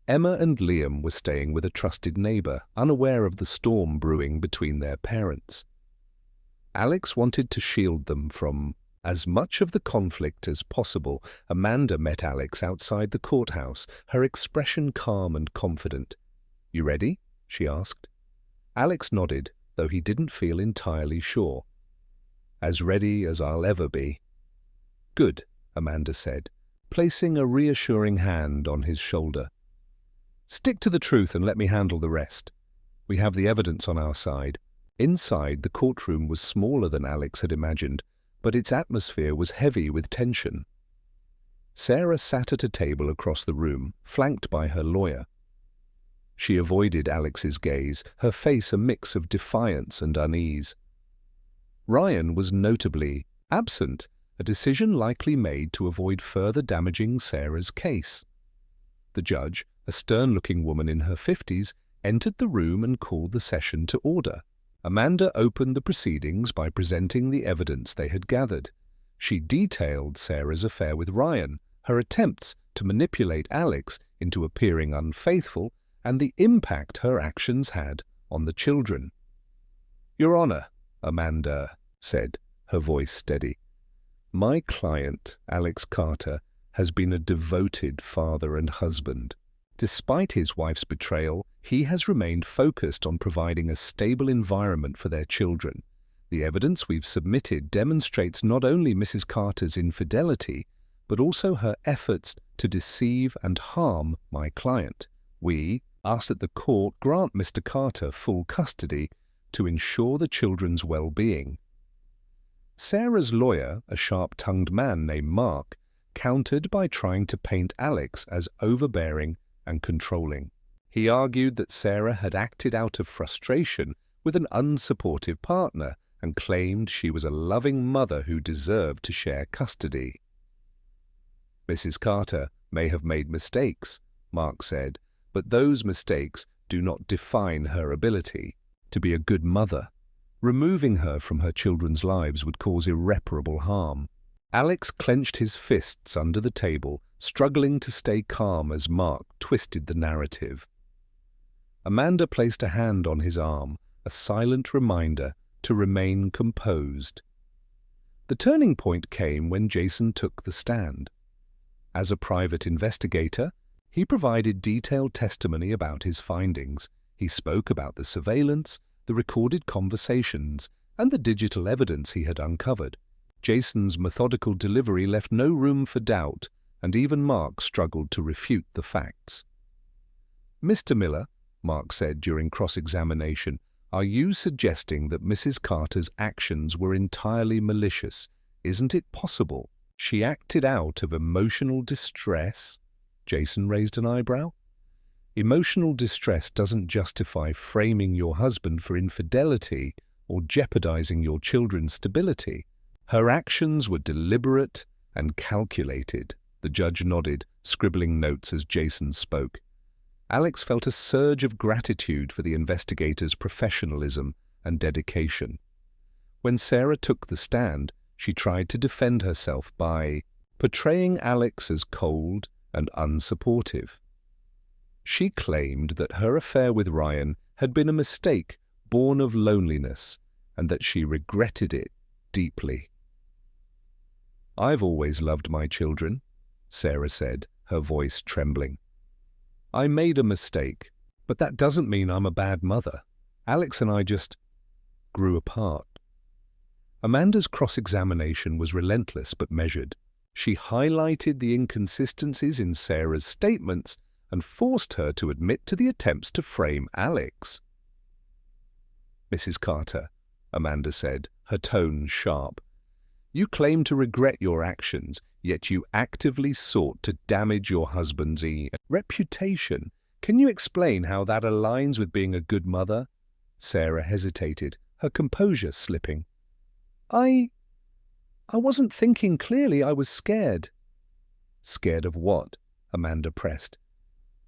Emma and Liam were staying with a trusted neighbor, unaware of the storm brewing between their parents. Alex wanted to shield them from as much of the conflict as possible. Amanda met Alex outside the courthouse, her expression calm and confident. "You ready?" she asked. Alex nodded, though he didn't feel entirely sure. "As ready as I'll ever be." "Good," Amanda said, placing a reassuring hand on his shoulder. "Stick to the truth and let me handle the rest. We have the evidence on our side." Inside, the courtroom was smaller than Alex had imagined, but its atmosphere was heavy with tension. Sarah sat at a table across the room, flanked by her lawyer. She avoided Alex's gaze, her face a mix of defiance and unease. Ryan was notably absent, a decision likely made to avoid further damaging Sarah's case. The judge, A stern-looking woman in her 50s entered the room and called the session to order. Amanda opened the proceedings by presenting the evidence they had gathered. She detailed Sarah's affair with Ryan, her attempts to manipulate Alex into appearing unfaithful, and the impact her actions had on the children. "Your Honor," Amanda said, her voice steady, "my client, Alex Carter, has been a devoted father and husband. Despite his wife's betrayal, he has remained focused on providing a stable environment for their children. The evidence we've submitted demonstrates not only Mrs. Carter's infidelity, but also her efforts to deceive and harm my client. We ask that the court grant Mr. Carter full custody to ensure the children's well-being." Sarah's lawyer, a sharp-tongued man named Mark, countered by trying to paint Alex as overbearing and controlling. He argued that Sarah had acted out of frustration with an unsupportive partner and claimed she was a loving mother who deserved to share custody. "Mrs. Carter may have made mistakes," Mark said, "but those mistakes do not define her ability to be a good mother. Removing her from her children's lives would cause irreparable harm." Alex clenched his fists under the table, struggling to stay calm as Mark twisted the narrative. Amanda placed a hand on his arm, a silent reminder to remain composed. The turning point came when Jason took the stand. As a private investigator, he provided detailed testimony about his findings. He spoke about the surveillance, the recorded conversations, and the digital evidence he had uncovered. Jason's methodical delivery left no room for doubt, and even Mark struggled to refute the facts. "Mr. Miller," Mark said during cross-examination, "are you suggesting that Mrs. Carter's actions were entirely malicious? Isn't it possible she acted out of emotional distress?" Jason raised an eyebrow. "Emotional distress doesn't justify framing your husband for infidelity or jeopardizing your children's stability. Her actions were deliberate and calculated." The judge nodded, scribbling notes as Jason spoke. Alex felt a surge of gratitude for the investigator's professionalism and dedication. When Sarah took the stand, she tried to defend herself by portraying Alex as cold and unsupportive. She claimed that her affair with Ryan had been a mistake born of loneliness and that she regretted it deeply. "I've always loved my children," Sarah said, her voice trembling. "I made a mistake, but that doesn't mean I'm a bad mother. Alex and I just grew apart." Amanda's cross-examination was relentless but measured. She highlighted the inconsistencies in Sarah's statements and forced her to admit to the attempts to frame Alex. "Mrs. Carter," Amanda said, her tone sharp, "you claim to regret your actions, yet you actively sought to damage your husband's reputation. Can you explain how that aligns with being a good mother?" Sarah hesitated, her composure slipping. I wasn't thinking clearly. I was scared." "Scared of what?" Amanda pressed.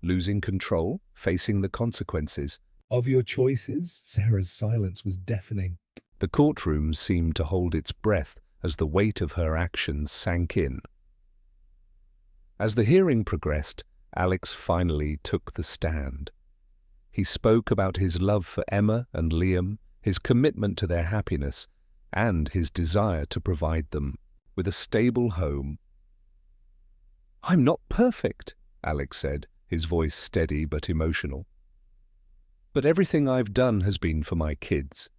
"Losing control? Facing the consequences of your choices?" Sarah's silence was deafening. The courtroom seemed to hold its breath as the weight of her actions sank in. As the hearing progressed, Alex finally took the stand. He spoke about his love for Emma and Liam, his commitment to their happiness, and his desire to provide them with a stable home. "I'm not perfect," Alex said, his voice steady but emotional. "But everything I've done has been for my kids.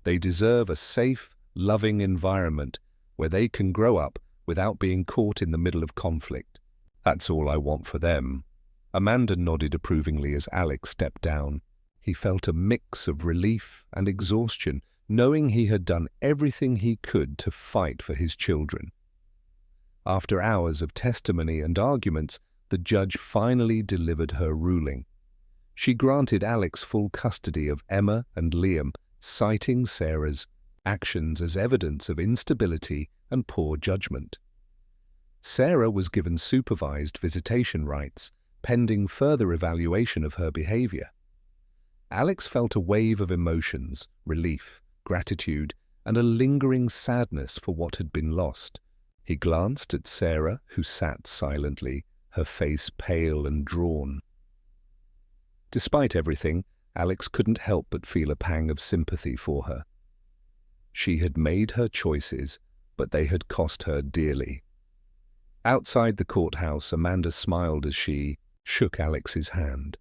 They deserve a safe, loving environment where they can grow up without being caught in the middle of conflict. That's all I want for them." Amanda nodded approvingly as Alex stepped down. He felt a mix of relief and exhaustion, knowing he had done everything he could to fight for his children. After hours of testimony and arguments, the judge finally delivered her ruling. She granted Alex full custody of Emma and Liam, citing Sarah's actions as evidence of instability and poor judgment. Sarah was given supervised visitation rights, pending further evaluation of her behavior. Alex felt a wave of emotions, relief, gratitude, and a lingering sadness for what had been lost. He glanced at Sarah, who sat silently, her face pale and drawn. Despite everything, Alex couldn't help but feel a pang of sympathy for her. She had made her choices, but they had cost her dearly. Outside the courthouse, Amanda smiled as she shook Alex's hand.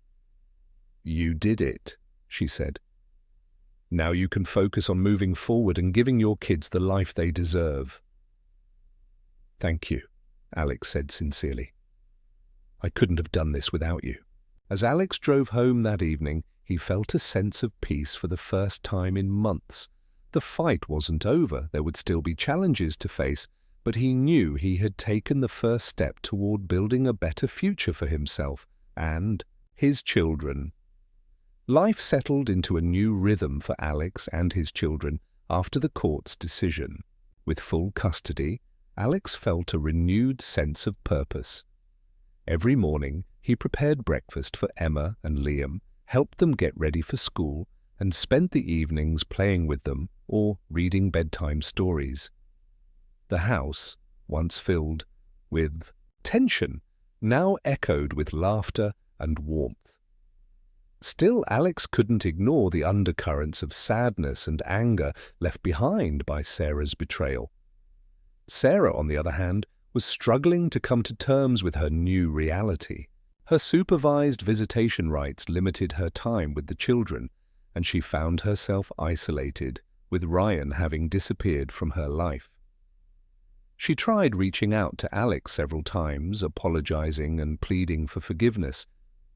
"You did it," she said. "Now you can focus on moving forward and giving your kids the life they deserve." "Thank you," Alex said sincerely. "I couldn't have done this without you." As Alex drove home that evening, he felt a sense of peace for the first time in months. The fight wasn't over, there would still be challenges to face, but he knew he had taken the first step toward building a better future for himself and his children. Life settled into a new rhythm for Alex and his children after the court's decision. With full custody, Alex felt a renewed sense of purpose. Every morning, he prepared breakfast for Emma and Liam, helped them get ready for school, and spent the evenings playing with them or reading bedtime stories. The house, once filled with tension, now echoed with laughter and warmth. Still, Alex couldn't ignore the undercurrents of sadness and anger left behind by Sarah's betrayal. Sarah, on the other hand, was struggling to come to terms with her new reality. Her supervised visitation rights limited her time with the children, and she found herself isolated, with Ryan having disappeared from her life. She tried reaching out to Alex several times, apologizing and pleading for forgiveness,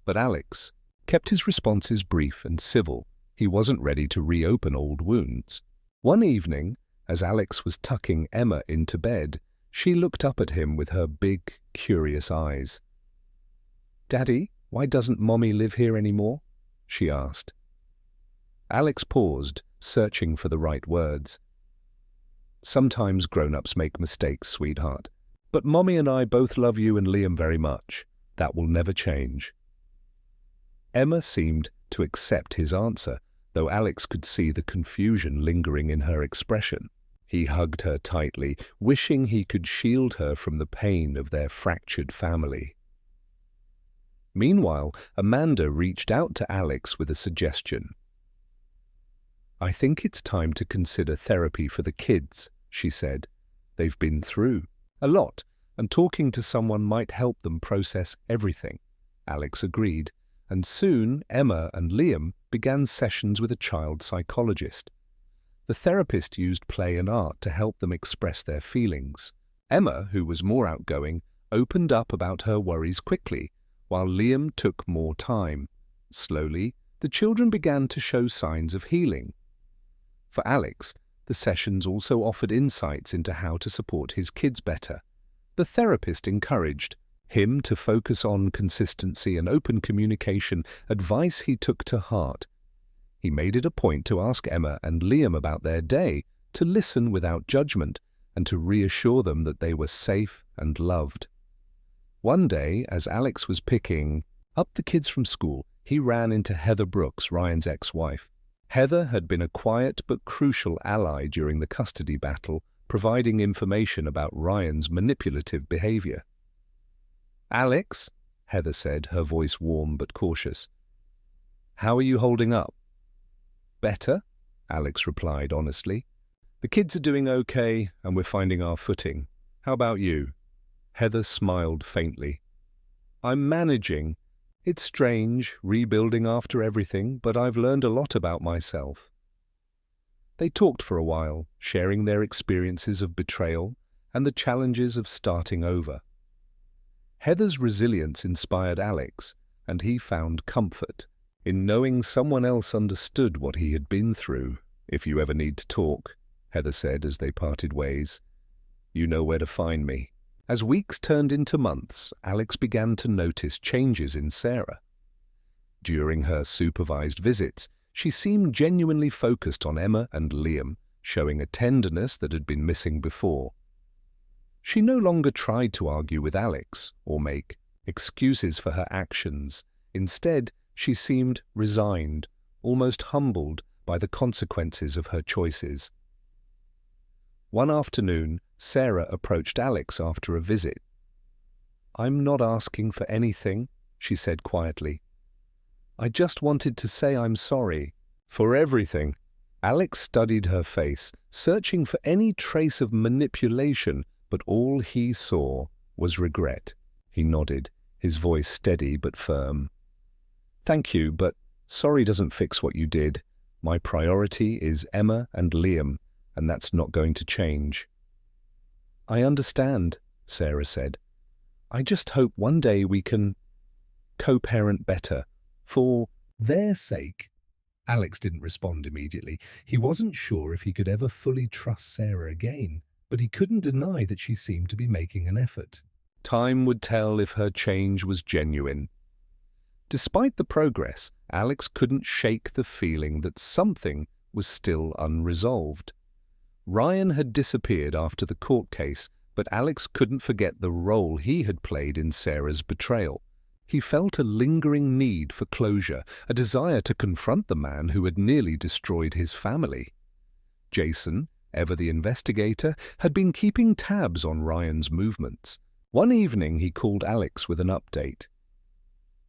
but Alex kept his responses brief and civil. He wasn't ready to reopen old wounds. One evening, as Alex was tucking Emma into bed, she looked up at him with her big, curious eyes. "Daddy, why doesn't Mommy live here anymore?" she asked. Alex paused, searching for the right words. "Sometimes grown-ups make mistakes, sweetheart. But Mommy and I both love you and Liam very much. That will never change." Emma seemed to accept his answer, though Alex could see the confusion lingering in her expression. He hugged her tightly, wishing he could shield her from the pain of their fractured family. Meanwhile, Amanda reached out to Alex with a suggestion. "I think it's time to consider therapy for the kids," she said. "They've been through a lot, and talking to someone might help them process everything." Alex agreed, and soon Emma and Liam began sessions with a child psychologist. The therapist used play and art to help them express their feelings. Emma, who was more outgoing, opened up about her worries quickly, while Liam took more time. Slowly, the children began to show signs of healing. For Alex, the sessions also offered insights into how to support his kids better. The therapist encouraged him to focus on consistency and open communication, advice he took to heart. He made it a point to ask Emma and Liam about their day, to listen without judgment, and to reassure them that they were safe and loved. One day, as Alex was picking up the kids from school, he ran into Heather Brooks, Ryan's ex-wife. Heather had been a quiet but crucial ally during the custody battle, providing information about Ryan's manipulative behavior. "Alex," Heather said, her voice warm but cautious, "how are you holding up?" "Better," Alex replied honestly. "The kids are doing okay, and we're finding our footing. How about you?" Heather smiled faintly. "I'm managing. It's strange, rebuilding after everything, but I've learned a lot about myself." They talked for a while, sharing their experiences of betrayal and the challenges of starting over. Heather's resilience inspired Alex, and he found comfort in knowing someone else understood what he had been through. "If you ever need to talk," Heather said as they parted ways, "you know where to find me." As weeks turned into months, Alex began to notice changes in Sarah. During her supervised visits, she seemed genuinely focused on Emma and Liam, showing a tenderness that had been missing before. She no longer tried to argue with Alex or make excuses for her actions. Instead, she seemed resigned, almost humbled by the consequences of her choices. One afternoon, Sarah approached Alex after a visit. "I'm not asking for anything," she said quietly. "I just wanted to say I'm sorry for everything." Alex studied her face, searching for any trace of manipulation, but all he saw was regret. He nodded, his voice steady but firm. "Thank you, but sorry doesn't fix what you did. My priority is Emma and Liam, and that's not going to change." "I understand," Sarah said. "I just hope one day we can co-parent better, for their sake." Alex didn't respond immediately. He wasn't sure if he could ever fully trust Sarah again, but he couldn't deny that she seemed to be making an effort. Time would tell if her change was genuine. Despite the progress, Alex couldn't shake the feeling that something was still unresolved. Ryan had disappeared after the court case, but Alex couldn't forget the role he had played in Sarah's betrayal. He felt a lingering need for closure, a desire to confront the man who had nearly destroyed his family. Jason, ever the investigator, had been keeping tabs on Ryan's movements. One evening he called Alex with an update.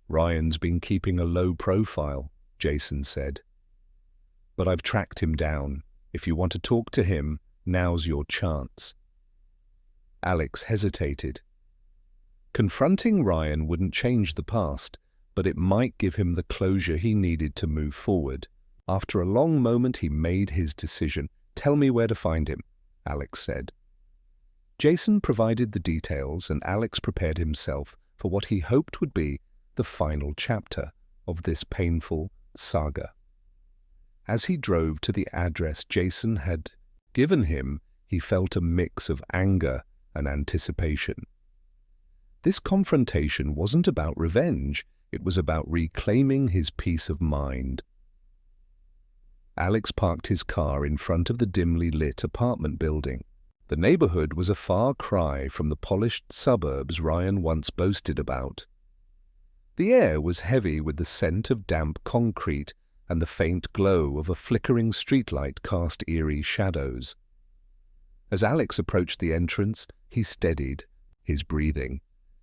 "Ryan's been keeping a low profile," Jason said. "But I've tracked him down. If you want to talk to him, now's your chance." Alex hesitated. Confronting Ryan wouldn't change the past, but it might give him the closure he needed to move forward. After a long moment, he made his decision. "Tell me where to find him," Alex said. Jason provided the details, and Alex prepared himself for what he hoped would be the final chapter of this painful saga. As he drove to the address Jason had given him, he felt a mix of anger and anticipation. This confrontation wasn't about revenge, it was about reclaiming his peace of mind. Alex parked his car in front of the dimly lit apartment building. The neighborhood was a far cry from the polished suburbs Ryan once boasted about. The air was heavy with the scent of damp concrete, and the faint glow of a flickering streetlight cast eerie shadows. As Alex approached the entrance, he steadied his breathing.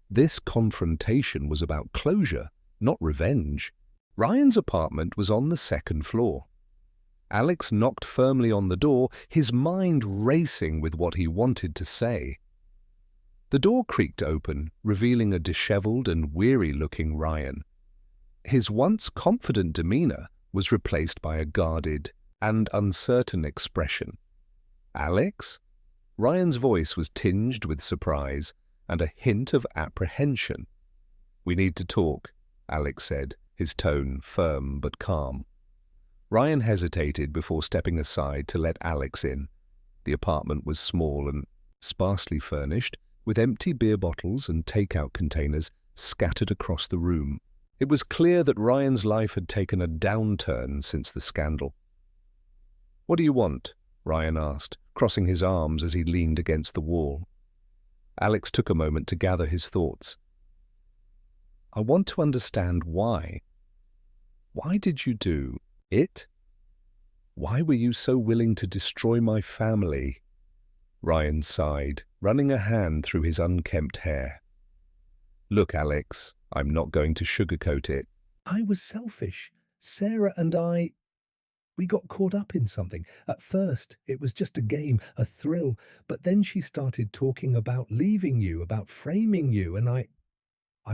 This confrontation was about closure, not revenge. Ryan's apartment was on the second floor. Alex knocked firmly on the door, his mind racing with what he wanted to say. The door creaked open, revealing a disheveled and weary-looking Ryan. His once confident demeanor was replaced by a guarded and uncertain expression. "Alex?" Ryan's voice was tinged with surprise and a hint of apprehension. "We need to talk," Alex said, his tone firm but calm. Ryan hesitated before stepping aside to let Alex in. The apartment was small and sparsely furnished, with empty beer bottles and takeout containers scattered across the room. It was clear that Ryan's life had taken a downturn since the scandal. "What do you want?" Ryan asked, crossing his arms as he leaned against the wall. Alex took a moment to gather his thoughts. "I want to understand why. Why did you do it? Why were you so willing to destroy my family?" Ryan sighed, running a hand through his unkempt hair. "Look, Alex, I'm not going to sugarcoat it. I was selfish. Sarah and we got caught up in something. At first, it was just a game, a thrill, but then she started talking about leaving you, about framing you, and I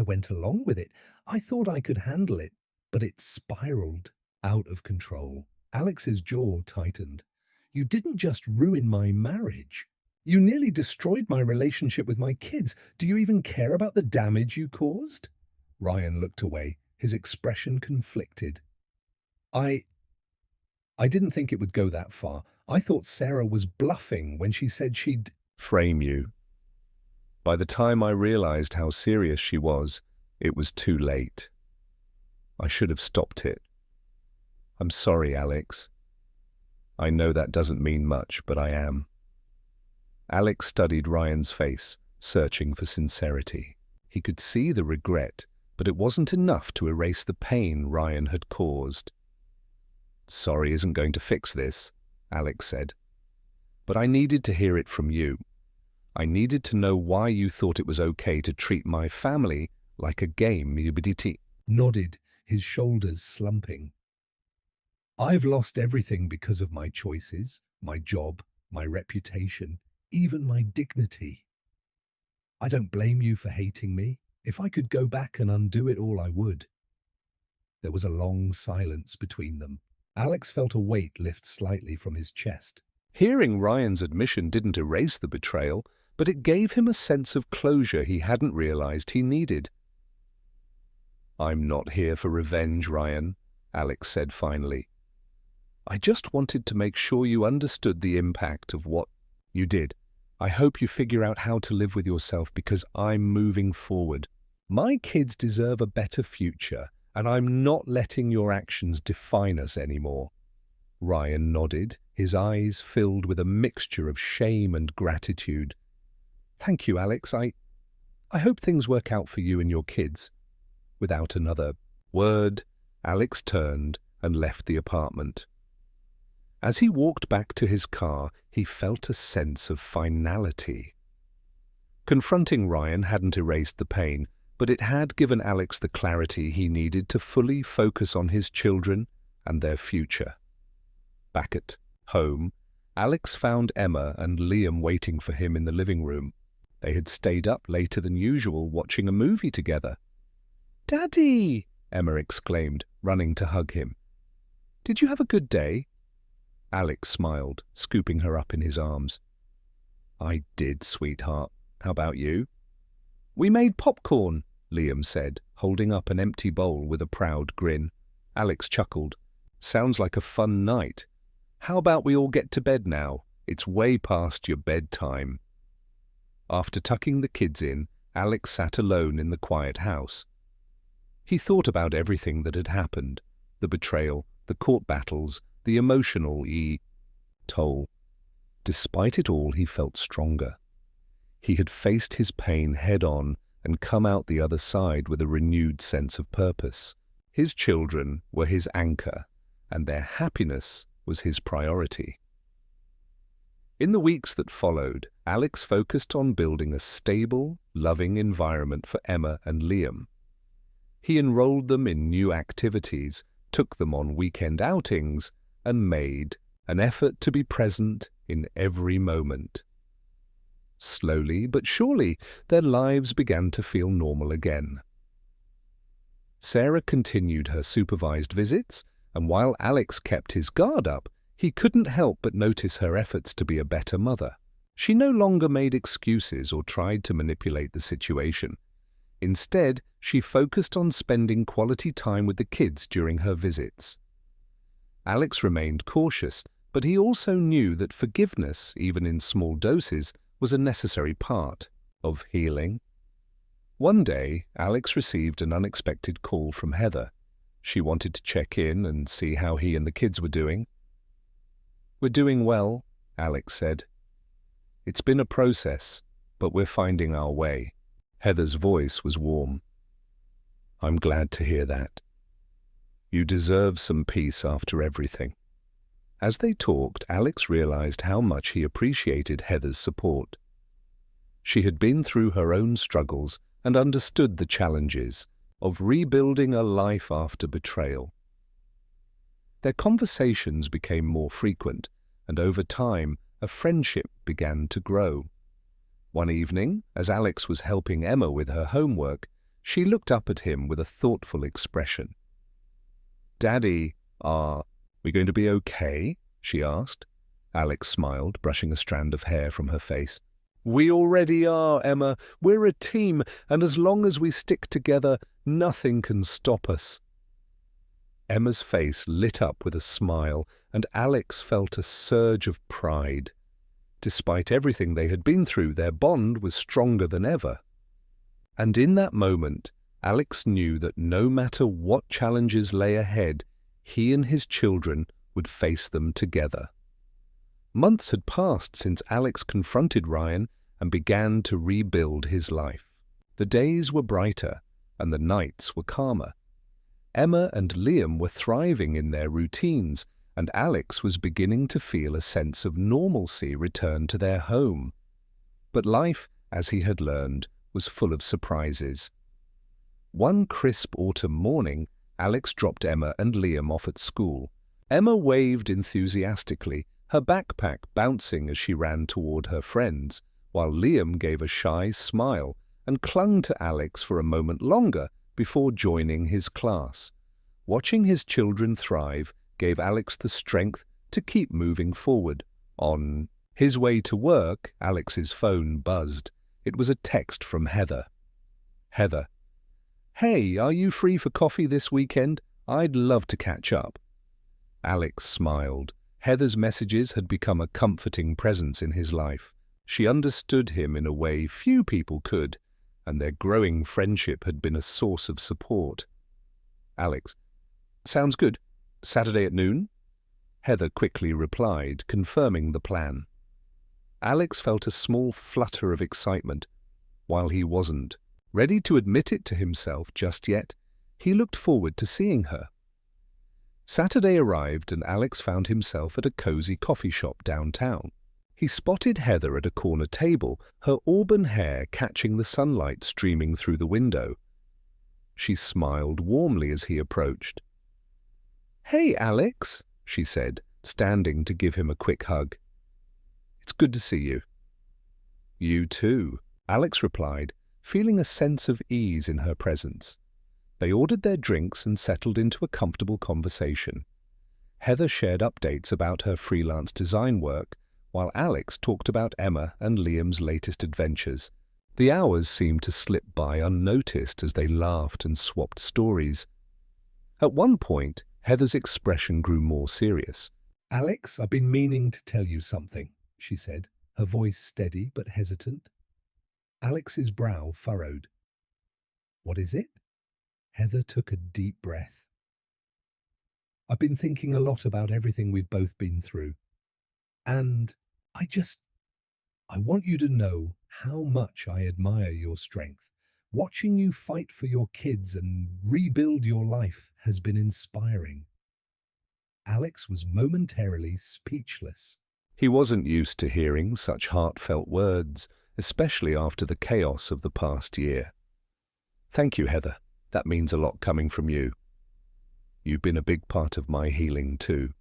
went along with it. I thought I could handle it, but it spiraled out of control." Alex's jaw tightened. "You didn't just ruin my marriage. You nearly destroyed my relationship with my kids. Do you even care about the damage you caused?" Ryan looked away, his expression conflicted. I didn't think it would go that far. I thought Sarah was bluffing when she said she'd frame you. By the time I realized how serious she was, it was too late. I should have stopped it. I'm sorry, Alex. I know that doesn't mean much, but I am. Alex studied Ryan's face, searching for sincerity. He could see the regret, but it wasn't enough to erase the pain Ryan had caused. "Sorry isn't going to fix this," Alex said. "But I needed to hear it from you. I needed to know why you thought it was okay to treat my family like a game." He nodded, his shoulders slumping. "I've lost everything because of my choices, my job, my reputation, even my dignity. I don't blame you for hating me. If I could go back and undo it all, I would." There was a long silence between them. Alex felt a weight lift slightly from his chest. Hearing Ryan's admission didn't erase the betrayal, but it gave him a sense of closure he hadn't realized he needed. "I'm not here for revenge, Ryan," Alex said finally. "I just wanted to make sure you understood the impact of what you did. I hope you figure out how to live with yourself because I'm moving forward. My kids deserve a better future, and I'm not letting your actions define us anymore." Ryan nodded, his eyes filled with a mixture of shame and gratitude. "Thank you, Alex. I hope things work out for you and your kids." Without another word, Alex turned and left the apartment. As he walked back to his car, he felt a sense of finality. Confronting Ryan hadn't erased the pain, but it had given Alex the clarity he needed to fully focus on his children and their future. Back at home, Alex found Emma and Liam waiting for him in the living room. They had stayed up later than usual watching a movie together. "Daddy!" Emma exclaimed, running to hug him. "Did you have a good day?" Alex smiled, scooping her up in his arms. "I did, sweetheart. How about you?" "We made popcorn," Liam said, holding up an empty bowl with a proud grin. Alex chuckled. "Sounds like a fun night. How about we all get to bed now? It's way past your bedtime." After tucking the kids in, Alex sat alone in the quiet house. He thought about everything that had happened, the betrayal, the court battles, the emotional toll. Despite it all, he felt stronger. He had faced his pain head-on and come out the other side with a renewed sense of purpose. His children were his anchor, and their happiness was his priority. In the weeks that followed, Alex focused on building a stable, loving environment for Emma and Liam. He enrolled them in new activities, took them on weekend outings, and made an effort to be present in every moment. Slowly but surely, their lives began to feel normal again. Sarah continued her supervised visits, and while Alex kept his guard up, he couldn't help but notice her efforts to be a better mother. She no longer made excuses or tried to manipulate the situation. Instead, she focused on spending quality time with the kids during her visits. Alex remained cautious, but he also knew that forgiveness, even in small doses, was a necessary part of healing. One day, Alex received an unexpected call from Heather. She wanted to check in and see how he and the kids were doing. "We're doing well," Alex said. "It's been a process, but we're finding our way." Heather's voice was warm. "I'm glad to hear that. You deserve some peace after everything." As they talked, Alex realized how much he appreciated Heather's support. She had been through her own struggles and understood the challenges of rebuilding a life after betrayal. Their conversations became more frequent, and over time, a friendship began to grow. One evening, as Alex was helping Emma with her homework, she looked up at him with a thoughtful expression. "Daddy, are we going to be okay?" she asked. Alex smiled, brushing a strand of hair from her face. "We already are, Emma. We're a team, and as long as we stick together, nothing can stop us." Emma's face lit up with a smile, and Alex felt a surge of pride. Despite everything they had been through, their bond was stronger than ever. And in that moment, Alex knew that no matter what challenges lay ahead, he and his children would face them together. Months had passed since Alex confronted Ryan and began to rebuild his life. The days were brighter, and the nights were calmer. Emma and Liam were thriving in their routines, and Alex was beginning to feel a sense of normalcy return to their home. But life, as he had learned, was full of surprises. One crisp autumn morning, Alex dropped Emma and Liam off at school. Emma waved enthusiastically, her backpack bouncing as she ran toward her friends, while Liam gave a shy smile and clung to Alex for a moment longer before joining his class. Watching his children thrive gave Alex the strength to keep moving forward. On his way to work, Alex's phone buzzed. It was a text from Heather. Heather: "Hey, are you free for coffee this weekend? I'd love to catch up." Alex smiled. Heather's messages had become a comforting presence in his life. She understood him in a way few people could, and their growing friendship had been a source of support. Alex: "Sounds good. Saturday at noon?" Heather quickly replied, confirming the plan. Alex felt a small flutter of excitement. While he wasn't ready to admit it to himself just yet, he looked forward to seeing her. Saturday arrived and Alex found himself at a cozy coffee shop downtown. He spotted Heather at a corner table, her auburn hair catching the sunlight streaming through the window. She smiled warmly as he approached. "Hey, Alex," she said, standing to give him a quick hug. "It's good to see you." "You too," Alex replied, feeling a sense of ease in her presence. They ordered their drinks and settled into a comfortable conversation. Heather shared updates about her freelance design work, while Alex talked about Emma and Liam's latest adventures. The hours seemed to slip by unnoticed as they laughed and swapped stories. At one point, Heather's expression grew more serious. "Alex, I've been meaning to tell you something," she said, her voice steady but hesitant. Alex's brow furrowed. "What is it?" Heather took a deep breath. "I've been thinking a lot about everything we've both been through. And I want you to know how much I admire your strength. Watching you fight for your kids and rebuild your life has been inspiring." Alex was momentarily speechless. He wasn't used to hearing such heartfelt words, especially after the chaos of the past year. "Thank you, Heather. That means a lot coming from you. You've been a big part of my healing too."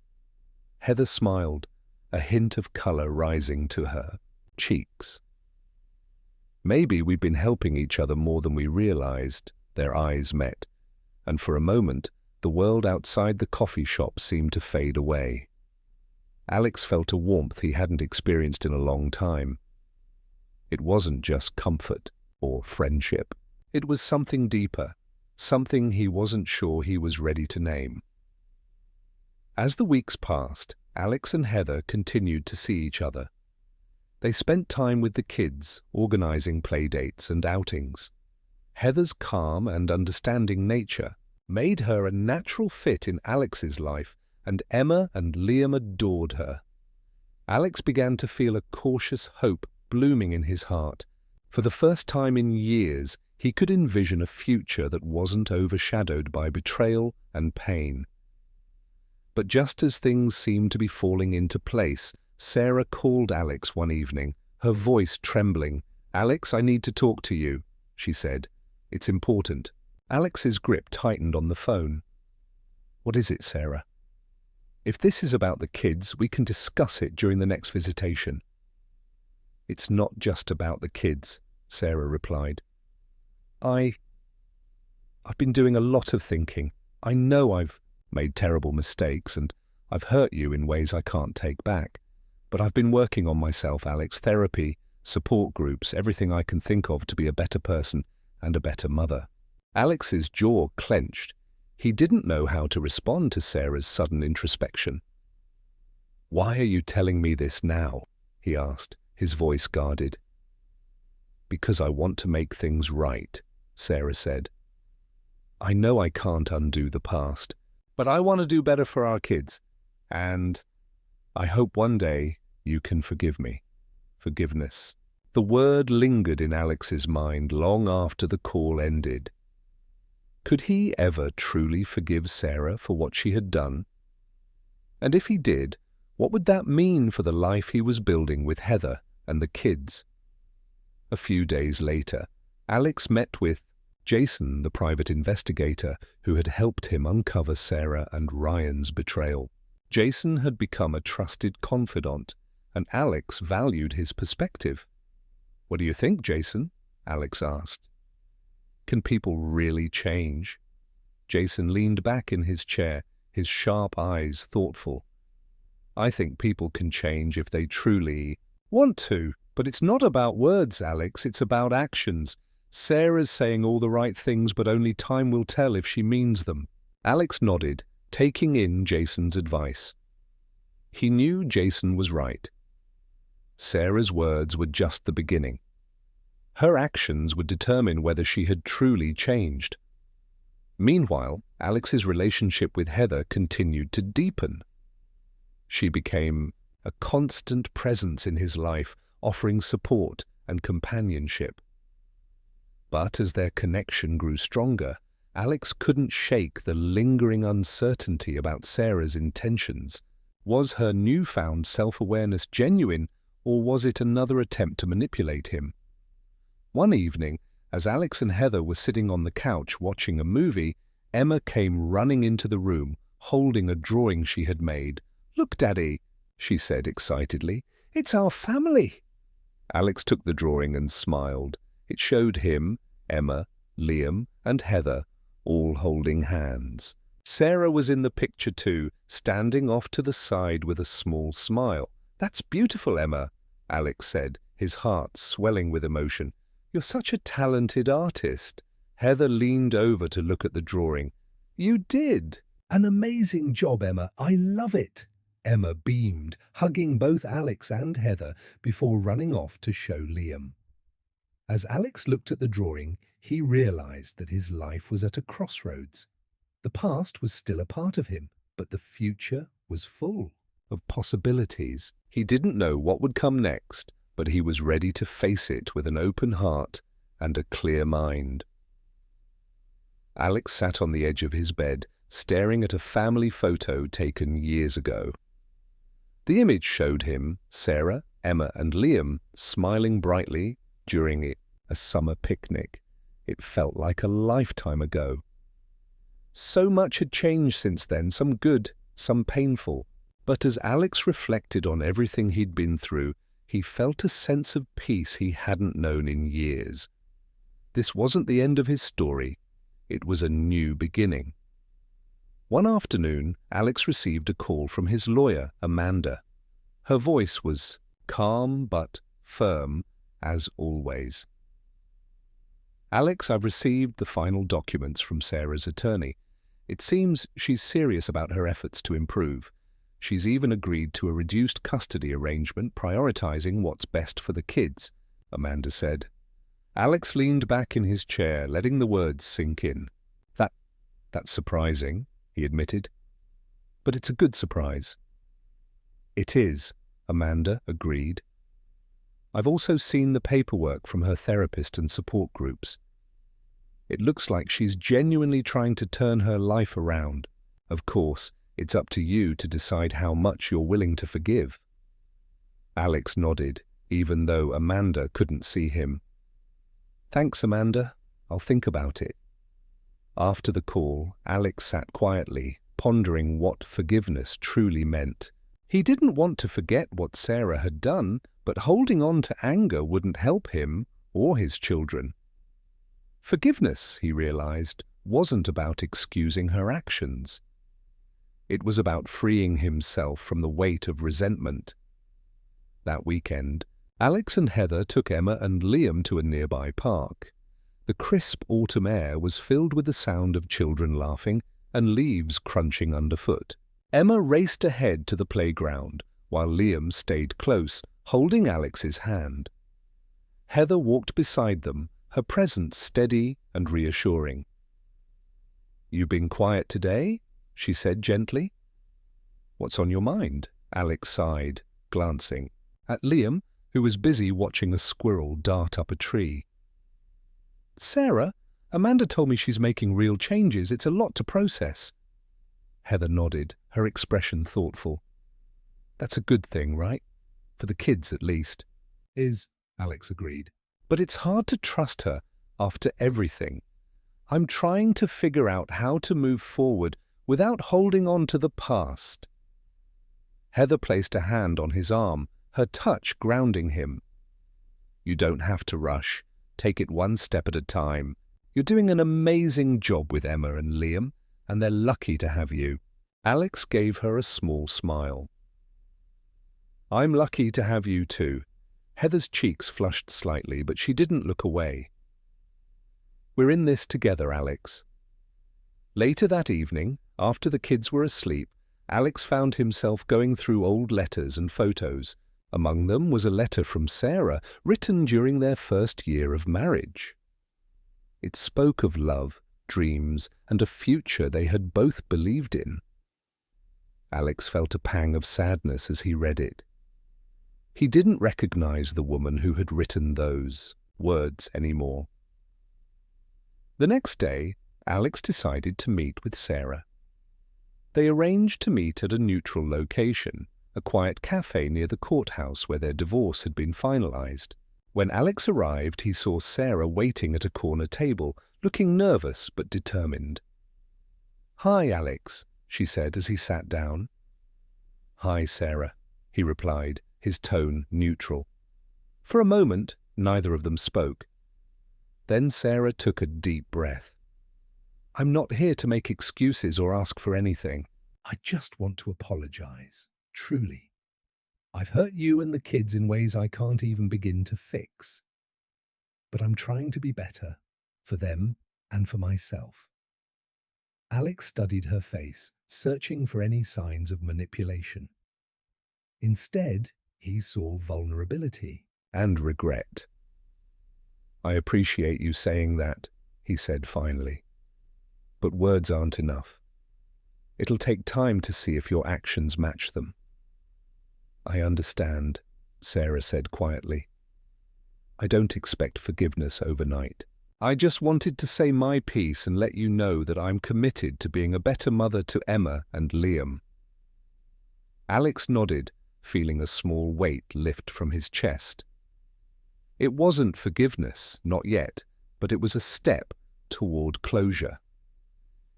Heather smiled, a hint of color rising to her cheeks. "Maybe we've been helping each other more than we realized." Their eyes met, and for a moment, the world outside the coffee shop seemed to fade away. Alex felt a warmth he hadn't experienced in a long time. It wasn't just comfort or friendship. It was something deeper, something he wasn't sure he was ready to name. As the weeks passed, Alex and Heather continued to see each other. They spent time with the kids, organizing playdates and outings. Heather's calm and understanding nature made her a natural fit in Alex's life, and Emma and Liam adored her. Alex began to feel a cautious hope blooming in his heart. For the first time in years, he could envision a future that wasn't overshadowed by betrayal and pain. But just as things seemed to be falling into place, Sarah called Alex one evening, her voice trembling. "Alex, I need to talk to you," she said. "It's important." Alex's grip tightened on the phone. "What is it, Sarah?" "If this is about the kids, we can discuss it during the next visitation." "It's not just about the kids," Sarah replied. I've been doing a lot of thinking. I know I've made terrible mistakes and I've hurt you in ways I can't take back. But I've been working on myself, Alex. Therapy, support groups, everything I can think of to be a better person and a better mother. Alex's jaw clenched. He didn't know how to respond to Sarah's sudden introspection. "Why are you telling me this now?" he asked, his voice guarded. "Because I want to make things right," Sarah said. "I know I can't undo the past, but I want to do better for our kids. And I hope one day you can forgive me." Forgiveness. The word lingered in Alex's mind long after the call ended. Could he ever truly forgive Sarah for what she had done? And if he did, what would that mean for the life he was building with Heather and the kids? A few days later, Alex met with Jason, the private investigator who had helped him uncover Sarah and Ryan's betrayal. Jason had become a trusted confidant, and Alex valued his perspective. "What do you think, Jason?" Alex asked. "Can people really change?" Jason leaned back in his chair, his sharp eyes thoughtful. "I think people can change if they truly want to, but it's not about words, Alex, it's about actions. Sarah's saying all the right things, but only time will tell if she means them." Alex nodded, taking in Jason's advice. He knew Jason was right. Sarah's words were just the beginning. Her actions would determine whether she had truly changed. Meanwhile, Alex's relationship with Heather continued to deepen. She became a constant presence in his life, offering support and companionship. But as their connection grew stronger, Alex couldn't shake the lingering uncertainty about Sarah's intentions. Was her newfound self-awareness genuine, or was it another attempt to manipulate him? One evening, as Alex and Heather were sitting on the couch watching a movie, Emma came running into the room, holding a drawing she had made. "Look, Daddy," she said excitedly, "it's our family." Alex took the drawing and smiled. It showed him, Emma, Liam, and Heather, all holding hands. Sarah was in the picture too, standing off to the side with a small smile. "That's beautiful, Emma," Alex said, his heart swelling with emotion. "You're such a talented artist." Heather leaned over to look at the drawing. "You did. An amazing job, Emma. I love it." Emma beamed, hugging both Alex and Heather before running off to show Liam. As Alex looked at the drawing, he realized that his life was at a crossroads. The past was still a part of him, but the future was full of possibilities. He didn't know what would come next, but he was ready to face it with an open heart and a clear mind. Alex sat on the edge of his bed, staring at a family photo taken years ago. The image showed him, Sarah, Emma, and Liam smiling brightly during a summer picnic. It felt like a lifetime ago. So much had changed since then, some good, some painful. But as Alex reflected on everything he'd been through, he felt a sense of peace he hadn't known in years. This wasn't the end of his story. It was a new beginning. One afternoon, Alex received a call from his lawyer, Amanda. Her voice was calm but firm, as always. "Alex, I've received the final documents from Sarah's attorney. It seems she's serious about her efforts to improve. She's even agreed to a reduced custody arrangement prioritizing what's best for the kids," Amanda said. Alex leaned back in his chair, letting the words sink in. That's surprising," he admitted. "But it's a good surprise." "It is," Amanda agreed. "I've also seen the paperwork from her therapist and support groups. It looks like she's genuinely trying to turn her life around. Of course, it's up to you to decide how much you're willing to forgive." Alex nodded, even though Amanda couldn't see him. "Thanks, Amanda. I'll think about it." After the call, Alex sat quietly, pondering what forgiveness truly meant. He didn't want to forget what Sarah had done, but holding on to anger wouldn't help him or his children. Forgiveness, he realized, wasn't about excusing her actions. It was about freeing himself from the weight of resentment. That weekend, Alex and Heather took Emma and Liam to a nearby park. The crisp autumn air was filled with the sound of children laughing and leaves crunching underfoot. Emma raced ahead to the playground, while Liam stayed close, holding Alex's hand. Heather walked beside them, her presence steady and reassuring. "You've been quiet today?" she said gently. "What's on your mind?" Alex sighed, glancing at Liam, who was busy watching a squirrel dart up a tree. "Sarah, Amanda told me she's making real changes. It's a lot to process." Heather nodded, her expression thoughtful. "That's a good thing, right? For the kids, at least." Alex agreed. "But it's hard to trust her after everything. I'm trying to figure out how to move forward without holding on to the past." Heather placed a hand on his arm, her touch grounding him. "You don't have to rush. Take it one step at a time. You're doing an amazing job with Emma and Liam, and they're lucky to have you." Alex gave her a small smile. "I'm lucky to have you too." Heather's cheeks flushed slightly, but she didn't look away. "We're in this together, Alex." Later that evening, after the kids were asleep, Alex found himself going through old letters and photos. Among them was a letter from Sarah, written during their first year of marriage. It spoke of love, dreams, and a future they had both believed in. Alex felt a pang of sadness as he read it. He didn't recognize the woman who had written those words anymore. The next day, Alex decided to meet with Sarah. They arranged to meet at a neutral location, a quiet cafe near the courthouse where their divorce had been finalized. When Alex arrived, he saw Sarah waiting at a corner table, looking nervous but determined. "Hi, Alex," she said as he sat down. "Hi, Sarah," he replied, his tone neutral. For a moment, neither of them spoke. Then Sarah took a deep breath. "I'm not here to make excuses or ask for anything. I just want to apologize, truly. I've hurt you and the kids in ways I can't even begin to fix. But I'm trying to be better, for them and for myself." Alex studied her face, searching for any signs of manipulation. Instead, he saw vulnerability and regret. "I appreciate you saying that," he said finally. "But words aren't enough. It'll take time to see if your actions match them." "I understand," Sarah said quietly. "I don't expect forgiveness overnight. I just wanted to say my piece and let you know that I'm committed to being a better mother to Emma and Liam." Alex nodded, feeling a small weight lift from his chest. It wasn't forgiveness, not yet, but it was a step toward closure.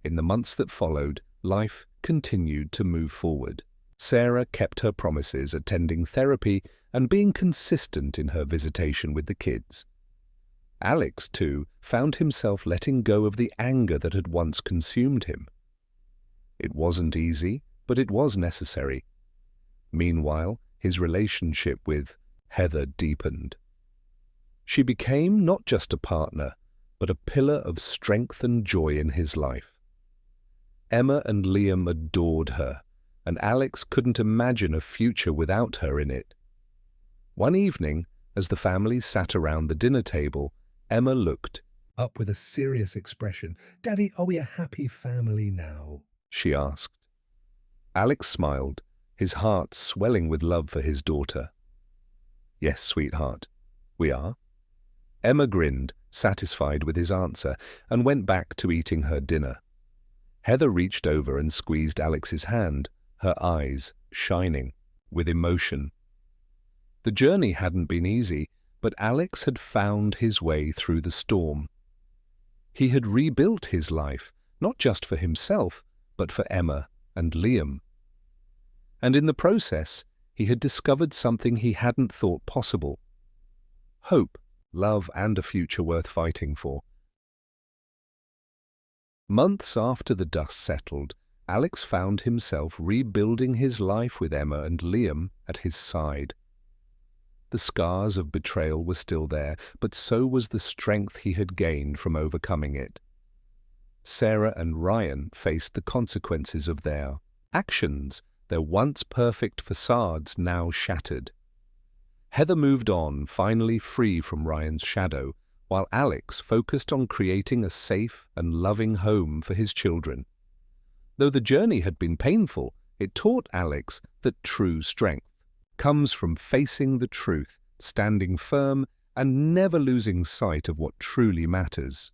In the months that followed, life continued to move forward. Sarah kept her promises, attending therapy and being consistent in her visitation with the kids. Alex, too, found himself letting go of the anger that had once consumed him. It wasn't easy, but it was necessary. Meanwhile, his relationship with Heather deepened. She became not just a partner, but a pillar of strength and joy in his life. Emma and Liam adored her, and Alex couldn't imagine a future without her in it. One evening, as the family sat around the dinner table, Emma looked up with a serious expression. "Daddy, are we a happy family now?" she asked. Alex smiled, his heart swelling with love for his daughter. "Yes, sweetheart, we are." Emma grinned, satisfied with his answer, and went back to eating her dinner. Heather reached over and squeezed Alex's hand, her eyes shining with emotion. The journey hadn't been easy, but Alex had found his way through the storm. He had rebuilt his life, not just for himself, but for Emma and Liam. And in the process, he had discovered something he hadn't thought possible: hope, love, and a future worth fighting for. Months after the dust settled, Alex found himself rebuilding his life with Emma and Liam at his side. The scars of betrayal were still there, but so was the strength he had gained from overcoming it. Sarah and Ryan faced the consequences of their actions, their once perfect facades now shattered. Heather moved on, finally free from Ryan's shadow, while Alex focused on creating a safe and loving home for his children. Though the journey had been painful, it taught Alex that true strength comes from facing the truth standing firm and never losing sight of what truly matters.